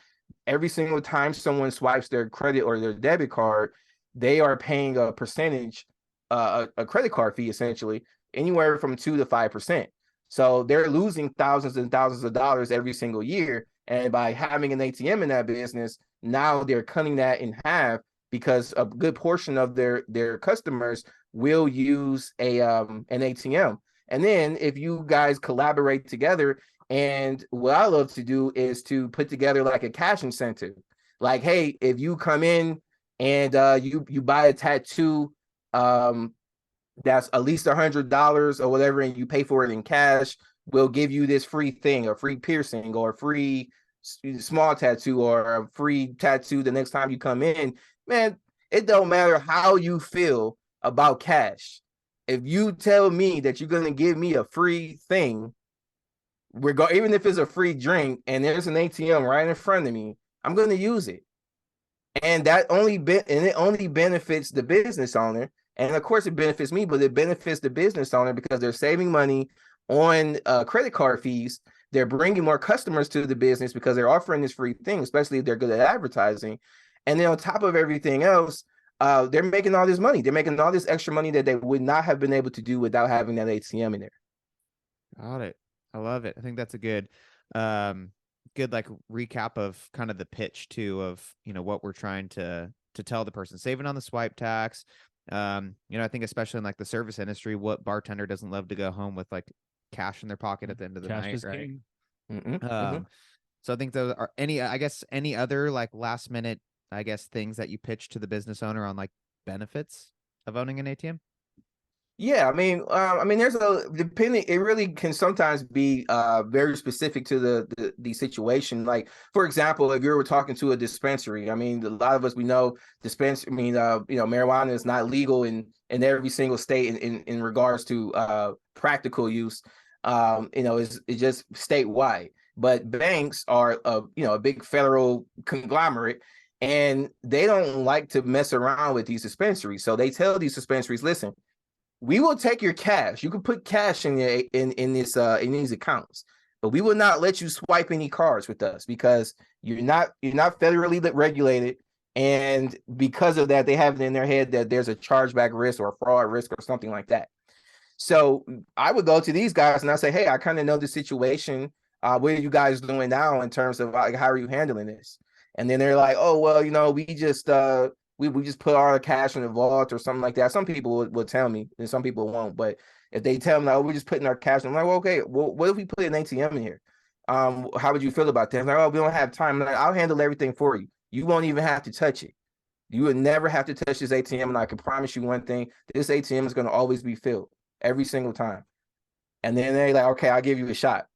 every single time someone swipes their credit or their debit card, they are paying a percentage, a credit card fee, essentially, anywhere from 2 to 5%. So they're losing thousands and thousands of dollars every single year. And by having an ATM in that business, now they're cutting that in half because a good portion of their customers will use an ATM. And then if you guys collaborate together, and what I love to do is to put together like a cash incentive. Like, hey, if you come in and you buy a tattoo that's at least $100 or whatever, and you pay for it in cash, we'll give you this free thing, a free piercing or a free small tattoo or a free tattoo the next time you come in. Man, it don't matter how you feel about cash. If you tell me that you're going to give me a free thing, even if it's a free drink and there's an ATM right in front of me, I'm going to use it. And it only benefits the business owner. And of course it benefits me, but it benefits the business owner because they're saving money on credit card fees. They're bringing more customers to the business because they're offering this free thing, especially if they're good at advertising. And then on top of everything else, they're making all this money. They're making all this extra money that they would not have been able to do without having that ATM in there. Got it. I love it. I think that's a good like recap of kind of the pitch too of, what we're trying to tell the person. Saving on the swipe tax. I think especially in like the service industry, what bartender doesn't love to go home with like cash in their pocket at the end of the night, right? So I think those are any other like last minute, things that you pitch to the business owner on like benefits of owning an ATM. Yeah, I mean, there's depending. It really can sometimes be very specific to the situation. Like, for example, if you were talking to a dispensary, I mean, a lot of us we know marijuana is not legal in every single state in regards to practical use. It's just statewide. But banks are a big federal conglomerate. And they don't like to mess around with these dispensaries. So they tell these dispensaries, listen, we will take your cash. You can put cash in these accounts, but we will not let you swipe any cards with us because you're not federally regulated, and because of that, they have it in their head that there's a chargeback risk or a fraud risk or something like that. So I would go to these guys and I say, hey, I kind of know the situation. What are you guys doing now in terms of like, how are you handling this? And then they're like, oh well, we just we just put our cash in the vault or something like that. Some people will tell me, and some people won't. But if they tell me, like, oh, we're just putting our cash, I'm like, well, okay, well, what if we put an ATM in here? How would you feel about that? I'm like, oh, we don't have time. I'm like, I'll handle everything for you. You won't even have to touch it. You would never have to touch this ATM, and I can promise you one thing: this ATM is going to always be filled every single time. And then they're like, okay, I'll give you a shot.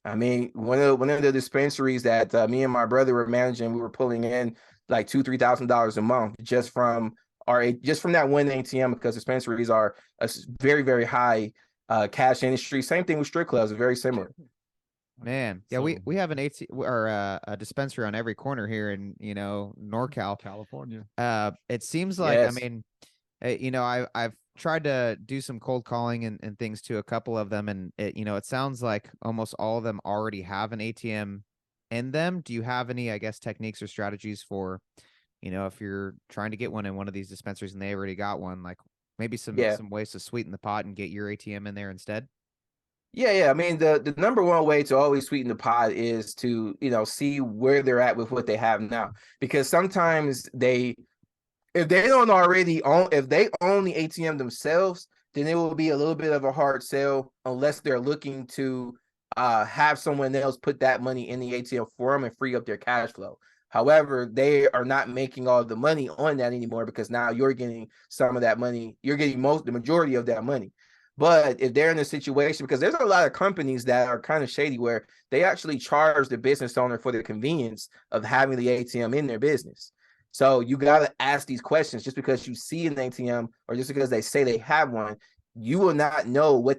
I mean, one of the dispensaries that me and my brother were managing, we were pulling in like $2,000-3,000 a month just from that one ATM, because dispensaries are a very, very high cash industry. Same thing with strip clubs, very similar. Man, yeah, so, we have an ATM or a dispensary on every corner here in NorCal, California. It seems like yes. I mean, I've tried to do some cold calling and things to a couple of them, and it sounds like almost all of them already have an ATM in them. Do you have any, techniques or strategies for, if you're trying to get one in one of these dispensaries and they already got one, like maybe some ways to sweeten the pot and get your ATM in there instead? Yeah. I mean, the number one way to always sweeten the pot is to, see where they're at with what they have now, because sometimes if they don't already own, if they own the ATM themselves, then it will be a little bit of a hard sell unless they're looking to have someone else put that money in the ATM for them and free up their cash flow. However, they are not making all the money on that anymore because now you're getting some of that money. You're getting the majority of that money. But if they're in a situation, because there's a lot of companies that are kind of shady where they actually charge the business owner for the convenience of having the ATM in their business. So you got to ask these questions. Just because you see an ATM or just because they say they have one, you will not know what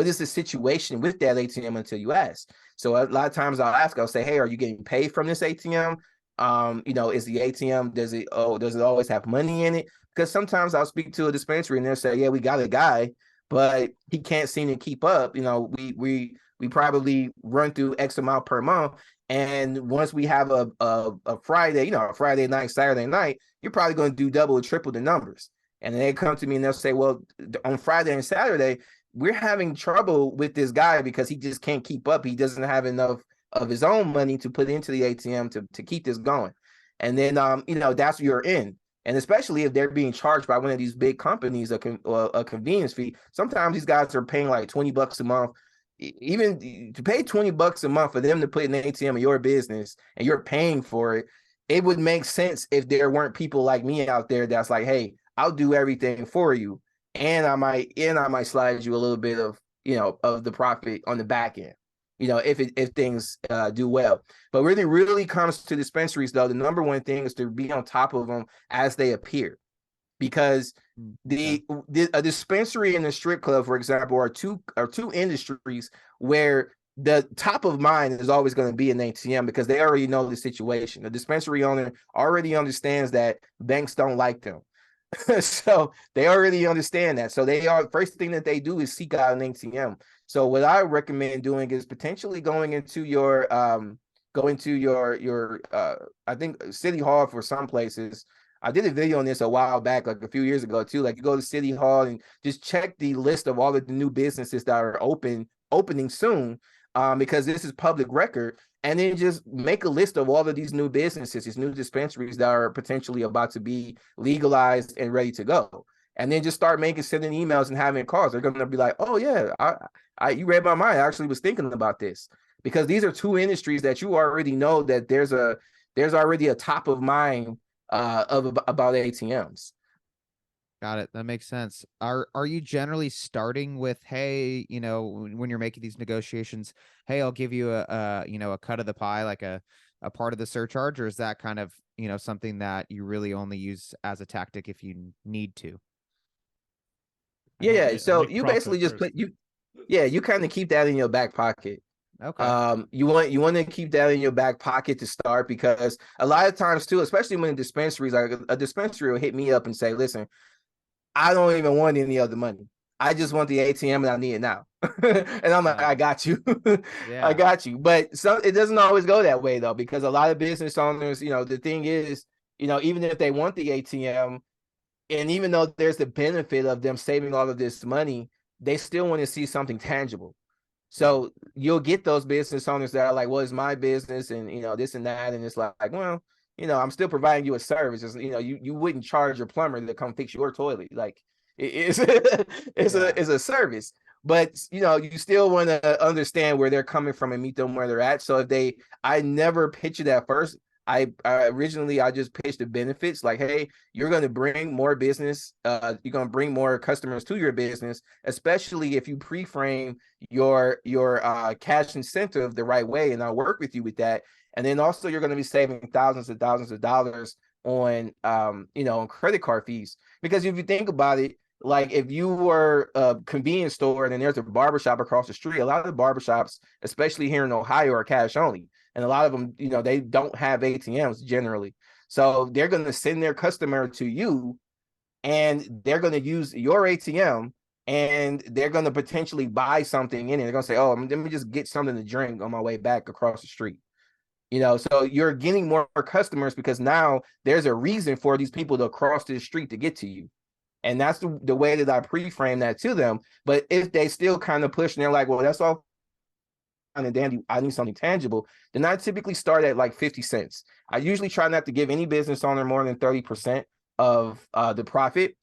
is the situation with that ATM until you ask. So a lot of times I'll say, hey, are you getting paid from this ATM? Is the ATM, does it always have money in it? Because sometimes I'll speak to a dispensary and they'll say, yeah, we got a guy, but he can't seem to keep up. You know, we probably run through X amount per month. And once we have a Friday, you know, a Friday night, Saturday night, you're probably going to do double or triple the numbers. And then they come to me and they'll say, well, on Friday and Saturday, we're having trouble with this guy because he just can't keep up. He doesn't have enough of his own money to put into the ATM to keep this going. And then, you know, that's where you're in. And especially if they're being charged by one of these big companies a convenience fee. Sometimes these guys are paying like $20 a month. Even to pay $20 a month for them to put in the ATM of your business and you're paying for it, it would make sense if there weren't people like me out there that's like, hey, I'll do everything for you. And I might slide you a little bit of, you know, of the profit on the back end, you know, if things do well. But when it really comes to dispensaries, though, the number one thing is to be on top of them as they appear, because a dispensary and a strip club, for example, are two industries where the top of mind is always going to be an ATM because they already know the situation. The dispensary owner already understands that banks don't like them. So they already understand that. So first thing that they do is seek out an ATM. So what I recommend doing is potentially going into your I think City Hall for some places. I did a video on this a while back, like a few years ago too. Like you go to City Hall and just check the list of all of the new businesses that are opening soon, because this is public record. And then just make a list of all of these new businesses, these new dispensaries that are potentially about to be legalized and ready to go. And then just start sending emails and having calls. They're going to be like, oh yeah, you read my mind. I actually was thinking about this, because these are two industries that you already know that there's already a top of mind about ATMs. Got it. That makes sense. Are you generally starting with, hey, you know, when you're making these negotiations, hey, I'll give you a you know, a cut of the pie, like a part of the surcharge, or is that kind of, you know, something that you really only use as a tactic if you need to? Yeah. So you basically just you kind of keep that in your back pocket. Okay. You want to keep that in your back pocket to start, because a lot of times too, especially when dispensaries, like a dispensary will hit me up and say, listen, I don't even want any other money. I just want the ATM and I need it now. And I'm like, I got you. Yeah. I got you. But it doesn't always go that way though, because a lot of business owners, you know, the thing is, you know, even if they want the ATM, and even though there's the benefit of them saving all of this money, they still want to see something tangible. So you'll get those business owners that are like, well, it's my business and, you know, this and that. And it's like, well, you know, I'm still providing you a service. It's, you know, you wouldn't charge your plumber to come fix your toilet. Like it's a service, but you know, you still want to understand where they're coming from and meet them where they're at. So I never pitch it at first. I originally just pitched the benefits, like, hey, you're going to bring more business. You're going to bring more customers to your business, especially if you pre-frame your cash incentive the right way, and I'll work with you with that. And then also you're going to be saving thousands and thousands of dollars on you know, on credit card fees. Because if you think about it, like if you were a convenience store and then there's a barbershop across the street, a lot of the barbershops, especially here in Ohio, are cash only. And a lot of them, you know, they don't have ATMs generally. So they're going to send their customer to you and they're going to use your ATM and they're going to potentially buy something in it. They're going to say, oh, let me just get something to drink on my way back across the street. You know, so you're getting more customers because now there's a reason for these people to cross the street to get to you. And that's the way that I pre-frame that to them. But if they still kind of push and they're like, well, that's all and dandy, I need something tangible, then I typically start at like 50 cents. I usually try not to give any business owner more than 30% of the profit,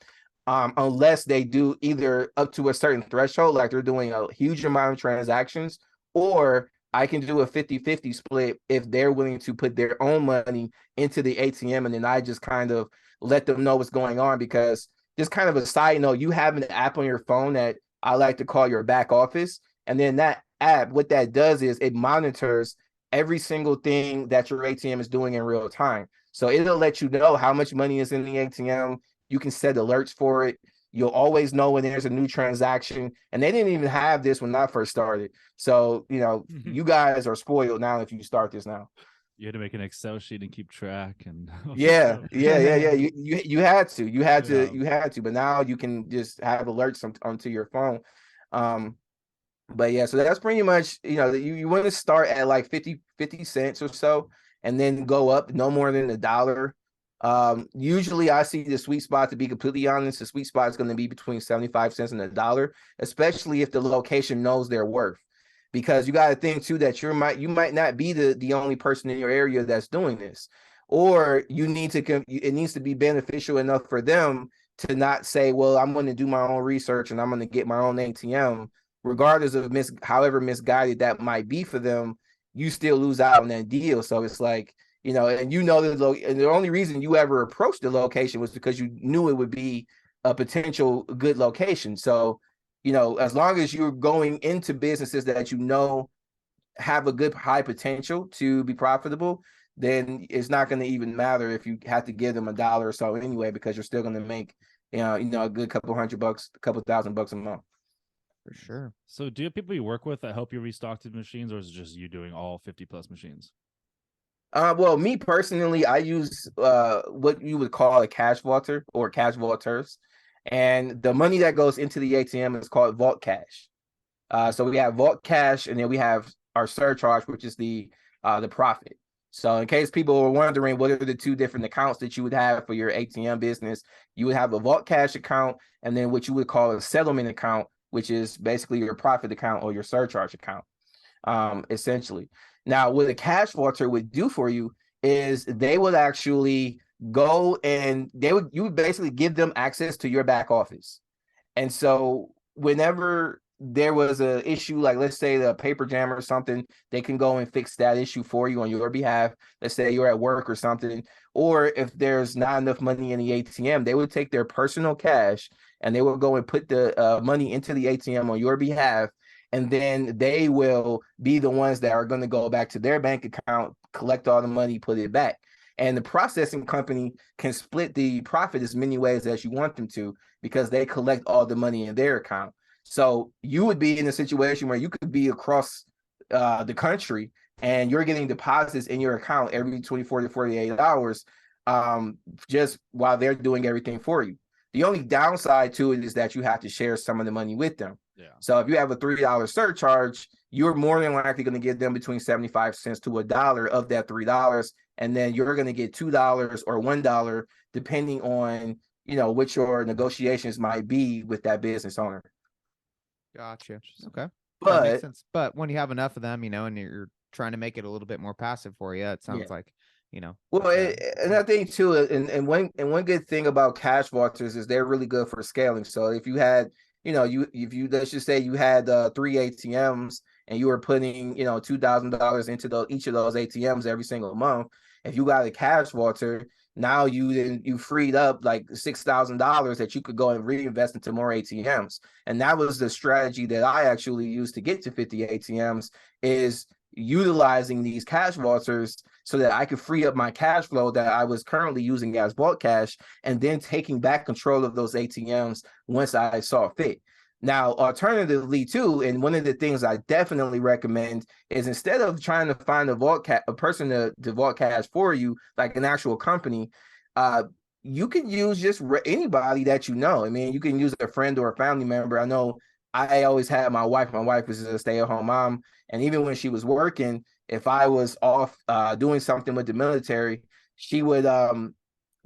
unless they do either up to a certain threshold, like they're doing a huge amount of transactions, or I can do a 50-50 split if they're willing to put their own money into the ATM, and then I just kind of let them know what's going on. Because just kind of a side note, you have an app on your phone that I like to call your back office, and then that app, what that does is it monitors every single thing that your ATM is doing in real time. So it'll let you know how much money is in the ATM. You can set alerts for it. You'll always know when there's a new transaction. And they didn't even have this when I first started. So, you know, you guys are spoiled now if you start this now. You had to make an Excel sheet and keep track and Yeah. You had to, Yeah. you had to, but now you can just have alerts onto your phone. But yeah, so that's pretty much, you want to start at like 50 cents or so, and then go up no more than $1. Usually I see the sweet spot, to be completely honest, the sweet spot is going to be between 75 cents and $1, especially if the location knows their worth. Because you got to think too that you might not be the only person in your area that's doing this, or it needs to be beneficial enough for them to not say, well, I'm going to do my own research and I'm going to get my own ATM, regardless of however misguided that might be for them. You still lose out on that deal. So it's like, and and the only reason you ever approached the location was because you knew it would be a potential good location. So, as long as you're going into businesses that have a good high potential to be profitable, then it's not going to even matter if you have to give them $1 or so anyway, because you're still going to make a good couple $100, a couple $1,000 a month. For sure. So do you have people you work with that help you restock the machines, or is it just you doing all 50 plus machines? Well, me personally, I use what you would call a cash vaulter or cash vaulters, and the money that goes into the ATM is called vault cash. So we have vault cash, and then we have our surcharge, which is the profit. So in case people were wondering what are the two different accounts that you would have for your ATM business, you would have a vault cash account, and then what you would call a settlement account, which is basically your profit account or your surcharge account, essentially. Now, what a cash vaulter would do for you is they would actually go and you would basically give them access to your back office. And so whenever there was an issue, like let's say the paper jam or something, they can go and fix that issue for you on your behalf. Let's say you're at work or something, or if there's not enough money in the ATM, they would take their personal cash and they will go and put the money into the ATM on your behalf. And then they will be the ones that are going to go back to their bank account, collect all the money, put it back. And the processing company can split the profit as many ways as you want them to, because they collect all the money in their account. So you would be in a situation where you could be across the country and you're getting deposits in your account every 24 to 48 hours, just while they're doing everything for you. The only downside to it is that you have to share some of the money with them. Yeah. So if you have a $3 surcharge, you're more than likely going to give them between 75 cents to $1 of that $3, and then you're going to get $2 or $1 depending on what your negotiations might be with that business owner. Gotcha. Okay. That makes But sense. But when you have enough of them, and you're trying to make it a little bit more passive for you, it sounds like, well, and I think too, and one good thing about cash vaulters is they're really good for scaling. So if you had, if you let's just say you had 3 ATMs and you were putting, $2,000 into each of those ATMs every single month, if you got a cash vaulter, now you freed up like $6,000 that you could go and reinvest into more ATMs. And that was the strategy that I actually used to get to 50 ATMs, is utilizing these cash vaulters so that I could free up my cash flow that I was currently using as vault cash, and then taking back control of those ATMs once I saw fit. Now, alternatively, too, and one of the things I definitely recommend is, instead of trying to find a person to vault cash for you, like an actual company, you can use just anybody that you know. I mean, you can use a friend or a family member. I know I always had my wife. My wife was a stay-at-home mom, and even when she was working, if I was off doing something with the military, she would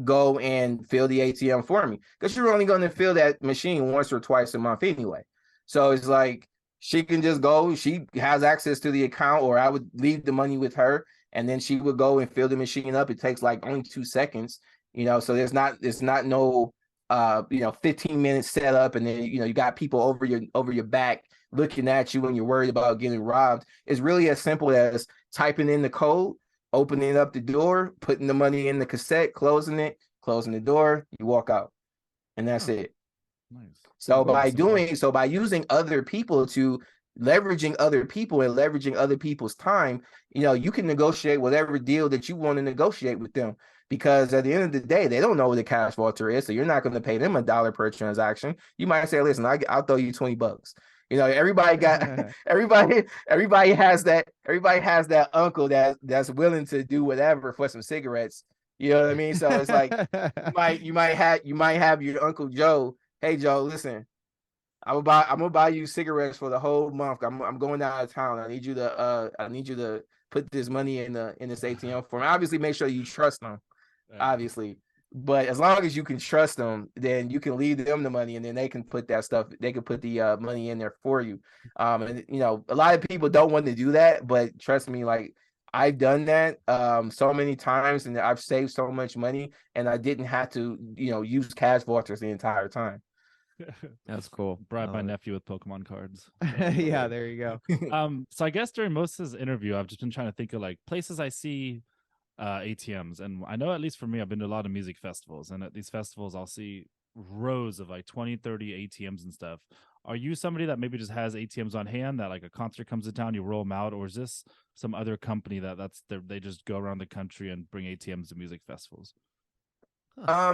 go and fill the ATM for me, because you're only going to fill that machine once or twice a month anyway. So it's like she can just go, she has access to the account, or I would leave the money with her and then she would go and fill the machine up. It takes like only 2 seconds, so there's not no 15 minutes set up, and then you got people over your back looking at you when you're worried about getting robbed. It's really as simple as typing in the code, opening up the door, putting the money in the cassette, closing the door, you walk out, and that's it. Nice. So by using other people leveraging other people and leveraging other people's time, you can negotiate whatever deal that you want to negotiate with them, because at the end of the day, they don't know what a cash vaulter is. So you're not going to pay them $1 per transaction. You might say, listen, I'll throw you $20. You know, everybody got everybody has that uncle that's willing to do whatever for some cigarettes. You know what I mean? So it's like you might have your Uncle Joe. Hey Joe, listen, I'm gonna buy you cigarettes for the whole month. I'm going out of town. I need you to put this money in this ATM for me. Obviously, make sure you trust them. Obviously, but as long as you can trust them, then you can leave them the money, and then they can put that stuff. They can put the money in there for you. And you know, a lot of people don't want to do that, but trust me, like I've done that so many times, and I've saved so much money, and I didn't have to, use cash vouchers the entire time. That's cool. Bribe my nephew with Pokemon cards. Yeah, there you go. So I guess during most of his interview, I've just been trying to think of like places I see ATMs, and I know at least for me, I've been to a lot of music festivals, and at these festivals, I'll see rows of like 20, 30 ATMs and stuff. Are you somebody that maybe just has ATMs on hand that like a concert comes to town, you roll them out, or is this some other company they just go around the country and bring ATMs to music festivals?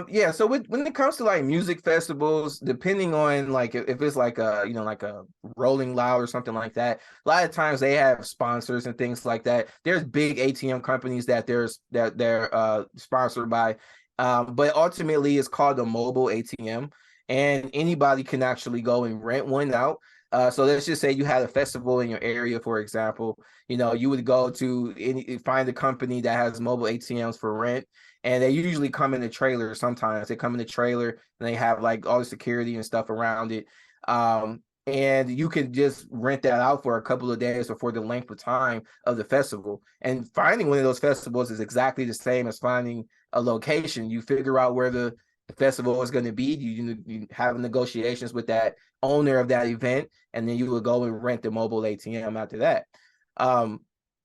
Yeah, so when it comes to like music festivals, depending on like if it's like a Rolling Loud or something like that, a lot of times they have sponsors and things like that. There's big ATM companies that they're sponsored by, but ultimately it's called a mobile ATM, and anybody can actually go and rent one out. So let's just say you had a festival in your area, for example. You would go to find a company that has mobile ATMs for rent, and they usually come in a trailer. Sometimes they come in a trailer and they have like all the security and stuff around it. And you can just rent that out for a couple of days or for the length of time of the festival. And finding one of those festivals is exactly the same as finding a location. You figure out where the festival is going to be. You have negotiations with that owner of that event, and then you will go and rent the mobile ATM after that.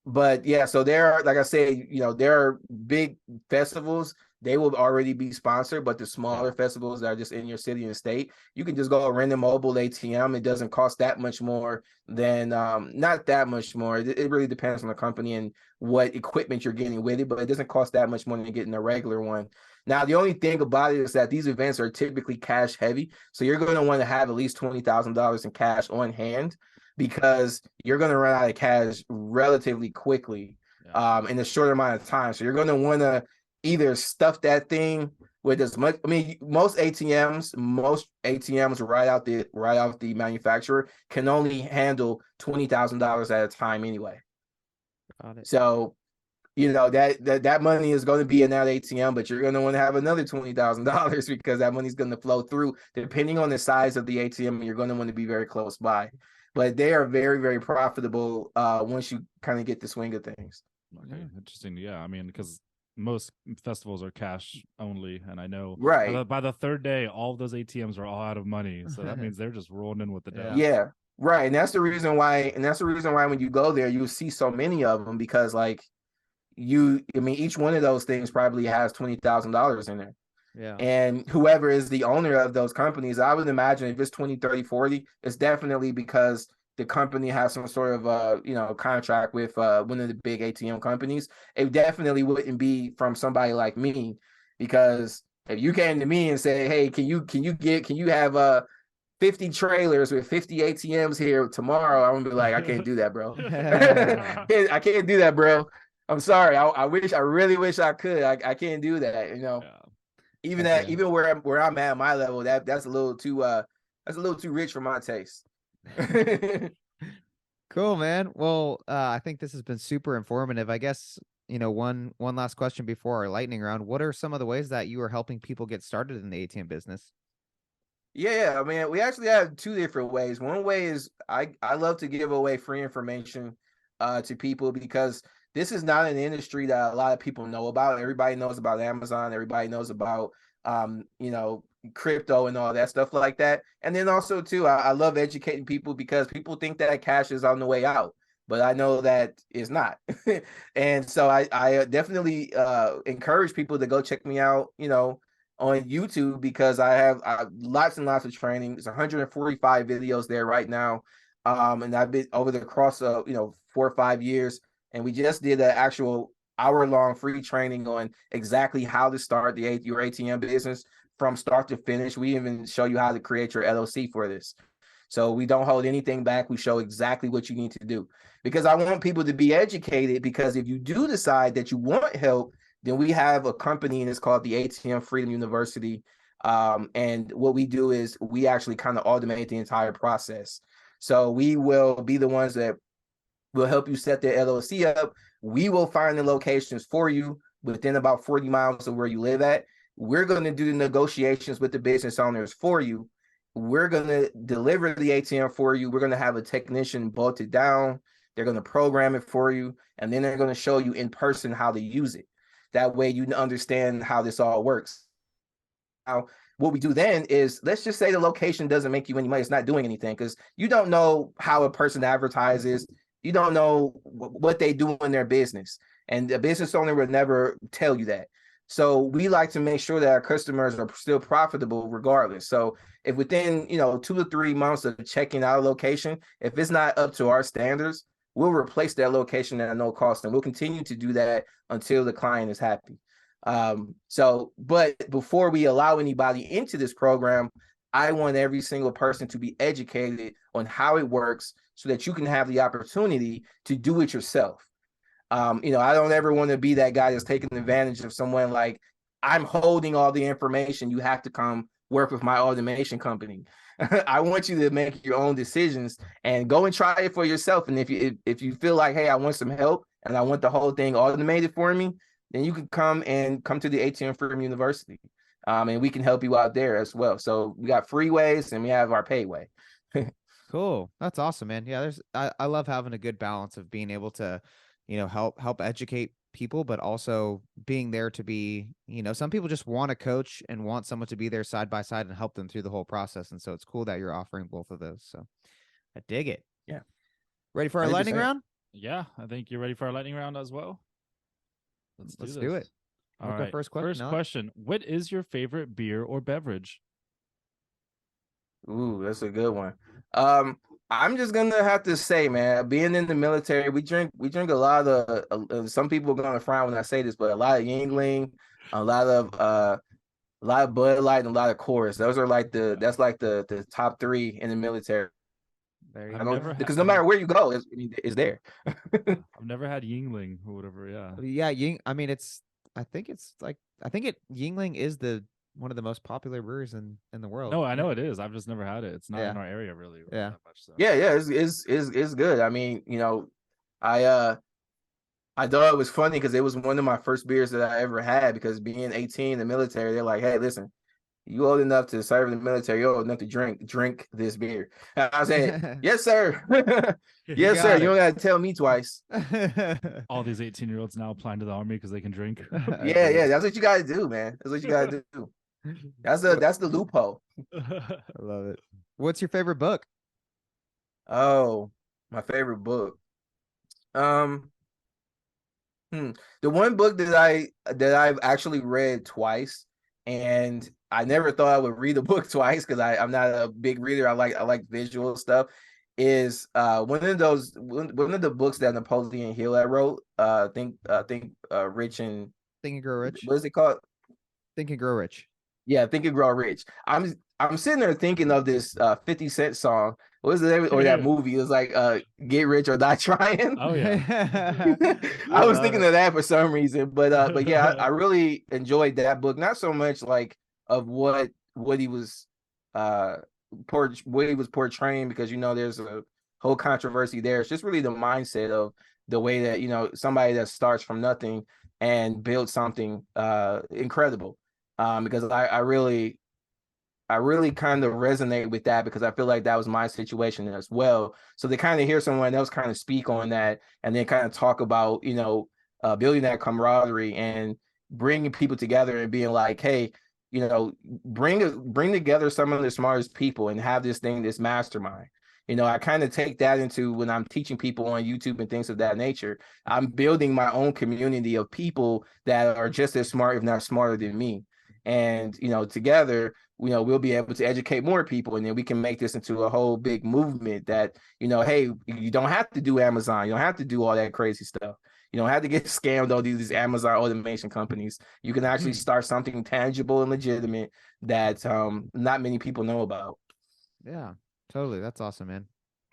But yeah, so there are, like I said, there are big festivals. They will already be sponsored, but the smaller festivals that are just in your city and state, you can just go rent a mobile ATM. It doesn't cost that much more than, not that much more. It really depends on the company and what equipment you're getting with it, but it doesn't cost that much more than getting a regular one. Now, the only thing about it is that these events are typically cash heavy. So you're going to want to have at least $20,000 in cash on hand, because you're going to run out of cash relatively quickly in a short amount of time. So you're going to want to either stuff that thing with as much. I mean, most ATMs right out the manufacturer can only handle $20,000 at a time anyway. Got it. So that money is going to be in that ATM, but you're going to want to have another $20,000 because that money's going to flow through. Depending on the size of the ATM, you're going to want to be very close by. But they are very, very profitable once you kind of get the swing of things. Okay, interesting. Yeah, I mean, because most festivals are cash only, and I know by the third day, all of those ATMs are all out of money. So that means they're just rolling in with the dough. Yeah, right. And that's the reason why. When you go there, you see so many of them, because each one of those things probably has $20,000 in there. Yeah. And whoever is the owner of those companies, I would imagine if it's 20, 30, 40, it's definitely because the company has some sort of contract with one of the big ATM companies. It definitely wouldn't be from somebody like me, because if you came to me and say, "Hey, can you have 50 trailers with 50 ATMs here tomorrow?" I'm gonna be like, "I can't do that, bro. I can't do that, bro. I'm sorry. I really wish I could. I can't do that. Even where I'm at my level, that's a little too rich for my taste." Cool, man. Well, I think this has been super informative. I guess, one last question before our lightning round. What are some of the ways that you are helping people get started in the ATM business? Yeah, I mean, we actually have two different ways. One way is I love to give away free information to people, because this is not an industry that a lot of people know about. Everybody knows about Amazon. Everybody knows about crypto and all that stuff like that. And then also too, I love educating people, because people think that cash is on the way out, but I know that it's not. And so I definitely encourage people to go check me out, on YouTube, because I have lots and lots of training. There's 145 videos there right now. And I've been over the course of 4 or 5 years, and we just did an actual hour-long free training on exactly how to start your ATM business from start to finish. We even show you how to create your LLC for this. So we don't hold anything back. We show exactly what you need to do, because I want people to be educated, because if you do decide that you want help, then we have a company, and it's called the ATM Freedom University. And what we do is we actually kind of automate the entire process. So we will be the ones that will help you set the LLC up. We will find the locations for you within about 40 miles of where you live at. We're going to do the negotiations with the business owners for you. We're going to deliver the ATM for you. We're going to have a technician bolt it down. They're going to program it for you, and then they're going to show you in person how to use it. That way you understand how this all works. Now, what we do then is, let's just say the location doesn't make you any money. It's not doing anything, because you don't know how a person advertises. You don't know what they do in their business. And the business owner would never tell you that. So we like to make sure that our customers are still profitable regardless. So if within 2 to 3 months of checking out a location, if it's not up to our standards, we'll replace that location at no cost. And we'll continue to do that until the client is happy. But before we allow anybody into this program, I want every single person to be educated on how it works, so that you can have the opportunity to do it yourself. I don't ever want to be that guy that's taking advantage of someone, like, I'm holding all the information. You have to come work with my automation company. I want you to make your own decisions and go and try it for yourself. And if you feel like, hey, I want some help and I want the whole thing automated for me, then you can come to the ATM Freedom University. And we can help you out there as well. So we got free ways and we have our pay way. Cool. That's awesome, man. Yeah, I love having a good balance of being able to, help educate people, but also being there to be, some people just want a coach and want someone to be there side by side and help them through the whole process. And so it's cool that you're offering both of those. So I dig it. Yeah. Ready for our lightning round? Yeah, I think you're ready for our lightning round as well. Let's do it. All right. First question. What is your favorite beer or beverage? Ooh, that's a good one. I'm just gonna have to say, man, being in the military, we drink a lot of. Some people are gonna frown when I say this, but a lot of Yingling, a lot of Bud Light, and a lot of Coors. Those are that's like the top three in the military. There you go. Because no matter where you go, it's there. I've never had Yingling or whatever. Yeah. Yeah. I mean, I think Yingling is one of the most popular brewers in the world. No, I know it is. I've just never had it. It's not in our area really. Yeah. That much, so. Yeah. It's good. I mean, I thought it was funny because it was one of my first beers that I ever had, because being 18 in the military, they're like, hey, listen, you old enough to serve in the military, you're old enough to drink this beer. And I said, yes, sir. Yes, sir. You don't got to tell me twice. All these 18-year-olds now applying to the army because they can drink. Yeah. That's what you got to do, man. That's what you got to do. That's the loophole. I love it. What's your favorite book? Oh, my favorite book. The one book that I've actually read twice, and I never thought I would read a book twice because I'm not a big reader. I like visual stuff. Is one of the books that Napoleon Hill had wrote. Think Rich and Think and Grow Rich. What is it called? Think and Grow Rich. Yeah, Think and Grow Rich. I'm sitting there thinking of this 50 Cent song. What is the name? Or that movie? It was like Get Rich or Die Trying. Oh yeah. I was thinking of that for some reason. But yeah, I really enjoyed that book. Not so much like of what he was portraying, because there's a whole controversy there. It's just really the mindset of the way that somebody that starts from nothing and builds something incredible. Because I really kind of resonate with that, because I feel like that was my situation as well. So to kind of hear someone else kind of speak on that, and then kind of talk about building that camaraderie and bringing people together and being like, hey, bring together some of the smartest people and have this mastermind. I kind of take that into when I'm teaching people on YouTube and things of that nature. I'm building my own community of people that are just as smart, if not smarter than me. And, together, we'll be able to educate more people, and then we can make this into a whole big movement that, hey, you don't have to do Amazon. You don't have to do all that crazy stuff. You don't have to get scammed on these Amazon automation companies. You can actually start something tangible and legitimate that not many people know about. Yeah, Totally. That's awesome, man.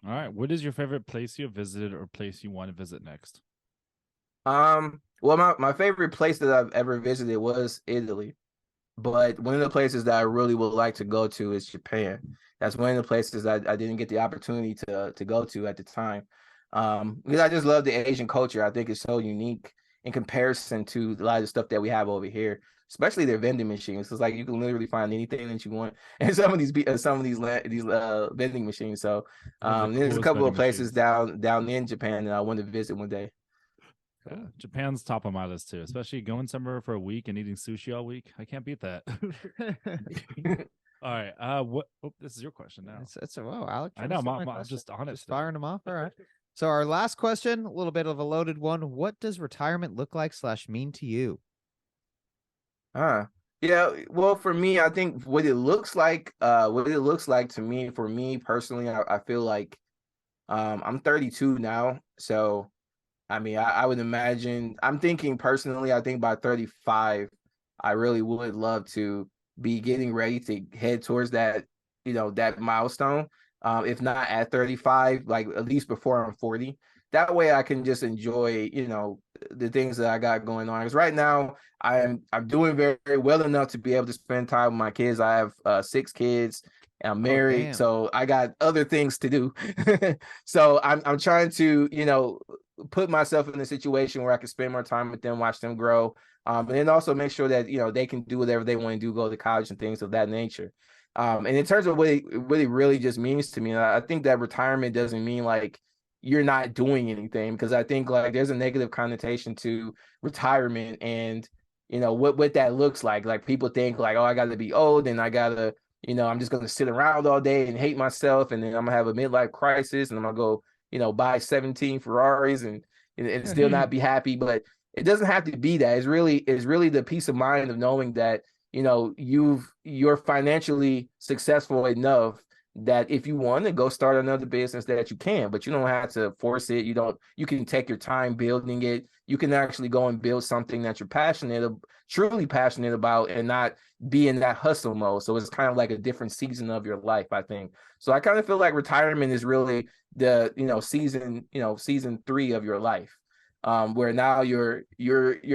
All right. What is your favorite place you have visited or place you want to visit next? Well, my favorite place that I've ever visited was Italy. But one of the places that I really would like to go to is Japan. That's one of the places I didn't get the opportunity to go to at the time. Because I just love the Asian culture. I think it's so unique in comparison to a lot of the stuff that we have over here, especially their vending machines. It's like you can literally find anything that you want in some of these vending machines. So there's a couple of places down in Japan that I want to visit one day. Yeah, Japan's top of my list too, especially going somewhere for a week and eating sushi all week. I can't beat that. All right. This is your question now. Wow, Alex. I know, I'm just on it. Just firing them off. All right. So our last question, a little bit of a loaded one. What does retirement look like / mean to you? Yeah, well, for me, I think what it looks like to me, for me personally, I feel like I'm 32 now, so I mean, I would imagine, I'm thinking personally, I think by 35, I really would love to be getting ready to head towards that, that milestone. If not at 35, like at least before I'm 40. That way I can just enjoy, the things that I got going on. Because right now I'm doing very, very well enough to be able to spend time with my kids. I have 6 kids. I'm married, so I got other things to do. So I'm trying to, put myself in a situation where I can spend more time with them, watch them grow, and then also make sure that they can do whatever they want to do, go to college and things of that nature. And in terms of what it really just means to me, I think that retirement doesn't mean like you're not doing anything, because I think like there's a negative connotation to retirement, and what that looks like. Like people think like, oh, I got to be old and I gotta, I'm just gonna sit around all day and hate myself, and then I'm gonna have a midlife crisis, and I'm gonna go buy 17 Ferraris and still not be happy. But it doesn't have to be that. It's really the peace of mind of knowing that, you're financially successful enough that if you want to go start another business that you can, but you don't have to force it. You can take your time building it. You can actually go and build something that you're truly passionate about, and not be in that hustle mode. So it's kind of like a different season of your life, I think. So I kind of feel like retirement is really the season 3 of your life, where now you're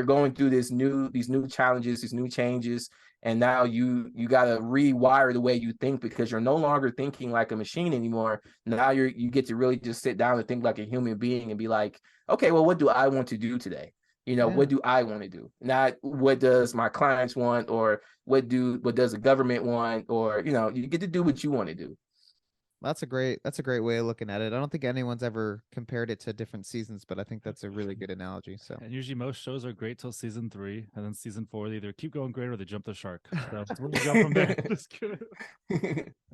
going through these new challenges, these new changes, and now you got to rewire the way you think, because you're no longer thinking like a machine anymore. Now you get to really just sit down and think like a human being and be like, okay, well, what do I want to do today? What do I want to do? Not what does my clients want, or what does the government want, or you get to do what you want to do. That's a great way of looking at it. I don't think anyone's ever compared it to different seasons, but I think that's a really good analogy. So, and usually most shows are great till season 3, and then season 4 they either keep going great or they jump the shark. So we'll jump from there. Just kidding.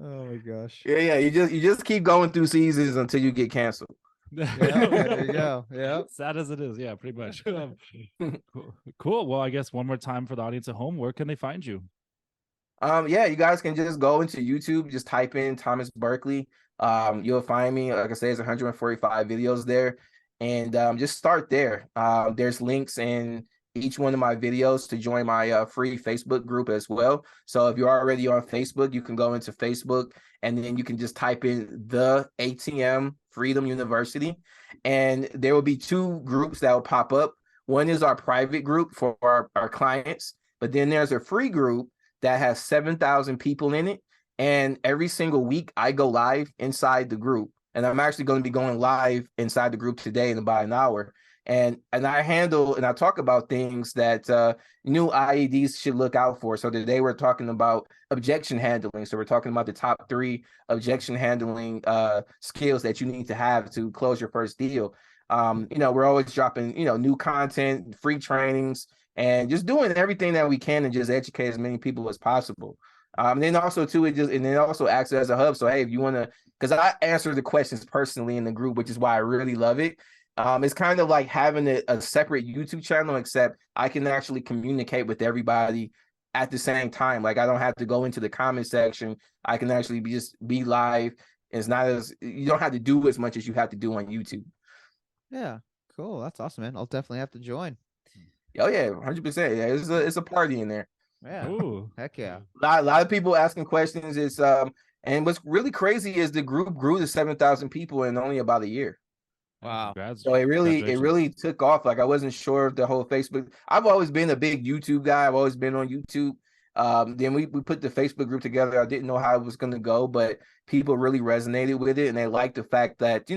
Oh my gosh. Yeah. You just keep going through seasons until you get canceled. Yeah, there you go. Yeah. Sad as it is. Yeah, pretty much. Cool. Well, I guess one more time for the audience at home, where can they find you? Yeah, you guys can just go into YouTube, just type in Thomas Berkeley. You'll find me. Like I say, there's 145 videos there, and just start there. There's links in each one of my videos to join my free Facebook group as well. So if you're already on Facebook, you can go into Facebook, and then you can just type in the ATM Freedom University, and there will be 2 groups that will pop up. One is our private group for our clients, but then there's a free group that has 7,000 people in it. And every single week I go live inside the group. And I'm actually going to be going live inside the group today in about an hour. And I talk about things that new IEDs should look out for. So today we're talking about objection handling. So we're talking about the top 3 objection handling skills that you need to have to close your first deal. We're always dropping, new content, free trainings, and just doing everything that we can and just educate as many people as possible. And then also too, it also acts as a hub. So hey, if you want to, because I answer the questions personally in the group, which is why I really love it. It's kind of like having a separate YouTube channel, except I can actually communicate with everybody at the same time. Like I don't have to go into the comment section. I can actually be live. It's not you don't have to do as much as you have to do on YouTube. Yeah, cool. That's awesome, man. I'll definitely have to join. Oh yeah, 100%. Yeah, it's a party in there. Yeah. Ooh. Heck yeah. A lot of people asking questions. It's And what's really crazy is the group grew to 7,000 people in only about a year. Wow. So it really took off. Like I wasn't sure of the whole Facebook. I've always been a big YouTube guy. I've always been on YouTube. Then we put the Facebook group together. I didn't know how it was going to go, but people really resonated with it, and they liked the fact that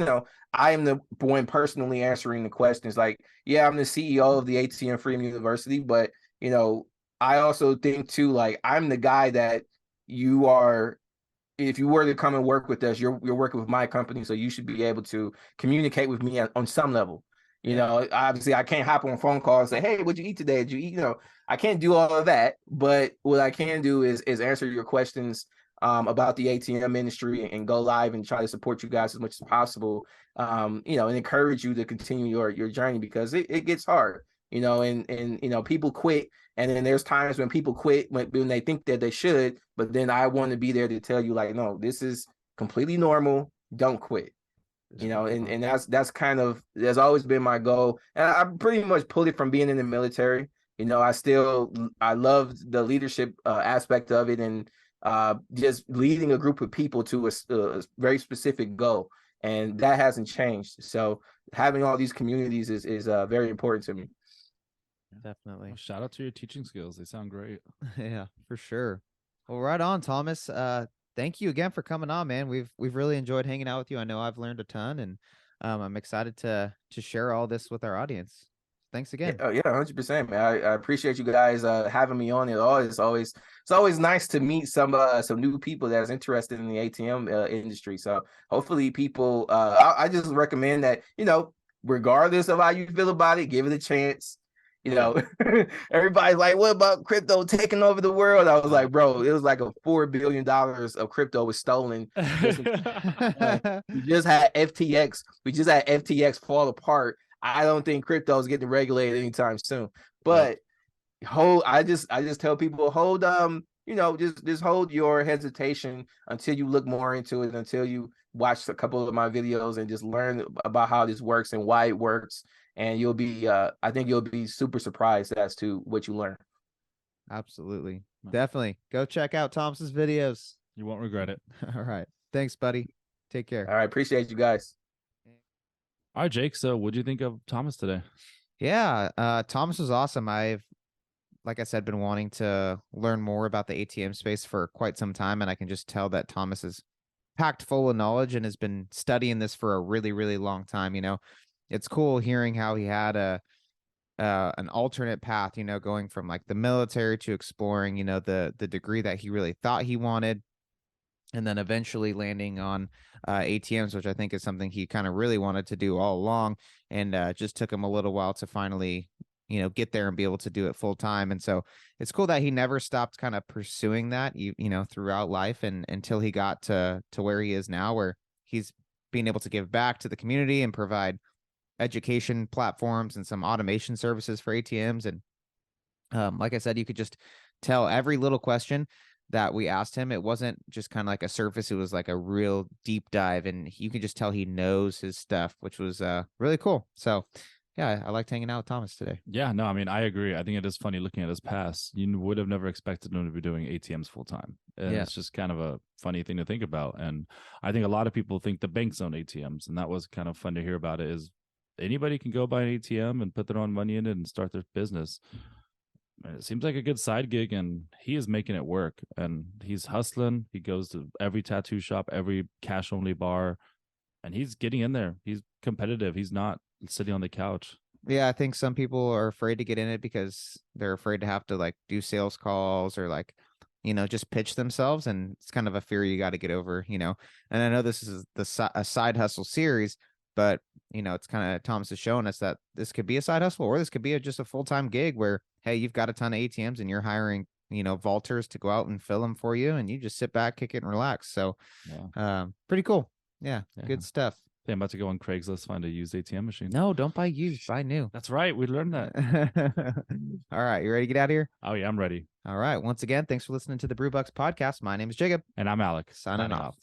I am the one personally answering the questions. Like, yeah, I'm the CEO of the ATM Freedom University, but I also think too, like I'm the guy that you are. If you were to come and work with us, you're working with my company, so you should be able to communicate with me on some level. Obviously, I can't hop on a phone call and say, "Hey, what'd you eat today? Did you eat?" I can't do all of that, but what I can do is answer your questions about the ATM industry and go live and try to support you guys as much as possible. And encourage you to continue your journey because it gets hard. And people quit. And then there's times when people quit when they think that they should, but then I want to be there to tell you, like, no, this is completely normal. Don't quit. And that's always been my goal. And I pretty much pulled it from being in the military. I love the leadership aspect of it and just leading a group of people to a very specific goal. And that hasn't changed. So having all these communities is very important to me. Definitely. Well, shout out to your teaching skills. They sound great. Yeah, for sure. Well, right on, Thomas. Thank you again for coming on, man. We've really enjoyed hanging out with you. I know I've learned a ton, and I'm excited to share all this with our audience. Thanks again. Yeah, 100%, man. I appreciate you guys having me on it. It's always nice to meet some new people that's interested in the ATM industry. So hopefully people I just recommend that, regardless of how you feel about it, give it a chance. Everybody's like, what about crypto taking over the world? I was like, bro, it was like a $4 billion of crypto was stolen. We just had FTX fall apart. I don't think crypto is getting regulated anytime soon. But I just tell people just hold your hesitation until you look more into it, until you watch a couple of my videos and just learn about how this works and why it works. And I think you'll be super surprised as to what you learn. Absolutely. Definitely. Go check out Thomas's videos. You won't regret it. All right. Thanks, buddy. Take care. All right. Appreciate you guys. All right, Jake. So what'd you think of Thomas today? Yeah. Thomas was awesome. Like I said, been wanting to learn more about the ATM space for quite some time. And I can just tell that Thomas is packed full of knowledge and has been studying this for a really, really long time. It's cool hearing how he had an alternate path, going from like the military to exploring, the degree that he really thought he wanted, and then eventually landing on ATMs, which I think is something he kind of really wanted to do all along, and just took him a little while to finally, get there and be able to do it full time. And so it's cool that he never stopped kind of pursuing that, throughout life and until he got to where he is now, where he's being able to give back to the community and provide education platforms and some automation services for ATMs. And like I said, you could just tell every little question that we asked him, it wasn't just kind of like a surface, it was like a real deep dive, and you can just tell he knows his stuff, which was really cool. So yeah, I liked hanging out with Thomas today. Yeah, no, I mean, I agree. I think it is funny looking at his past. You would have never expected him to be doing ATMs full time. And it's just kind of a funny thing to think about. And I think a lot of people think the banks own ATMs, and that was kind of fun to hear about it. Is anybody can go buy an ATM and put their own money in it and start their business. And it seems like a good side gig, and he is making it work. And he's hustling. He goes to every tattoo shop, every cash only bar, and he's getting in there. He's competitive. He's not sitting on the couch. Yeah, I think some people are afraid to get in it because they're afraid to have to like do sales calls or like, just pitch themselves. And it's kind of a fear you got to get over, And I know this is a side hustle series, but it's kind of Thomas is showing us that this could be a side hustle, or this could be just a full-time gig where, hey, you've got a ton of ATMs and you're hiring, vaulters to go out and fill them for you, and you just sit back, kick it, and relax. So, pretty cool. Yeah, good stuff. Hey, I'm about to go on Craigslist, find a used ATM machine. No, don't buy used, buy new. That's right. We learned that. All right, you ready to get out of here? Oh yeah, I'm ready. All right. Once again, thanks for listening to the Brew Bucks podcast. My name is Jacob. And I'm Alec. Signing off.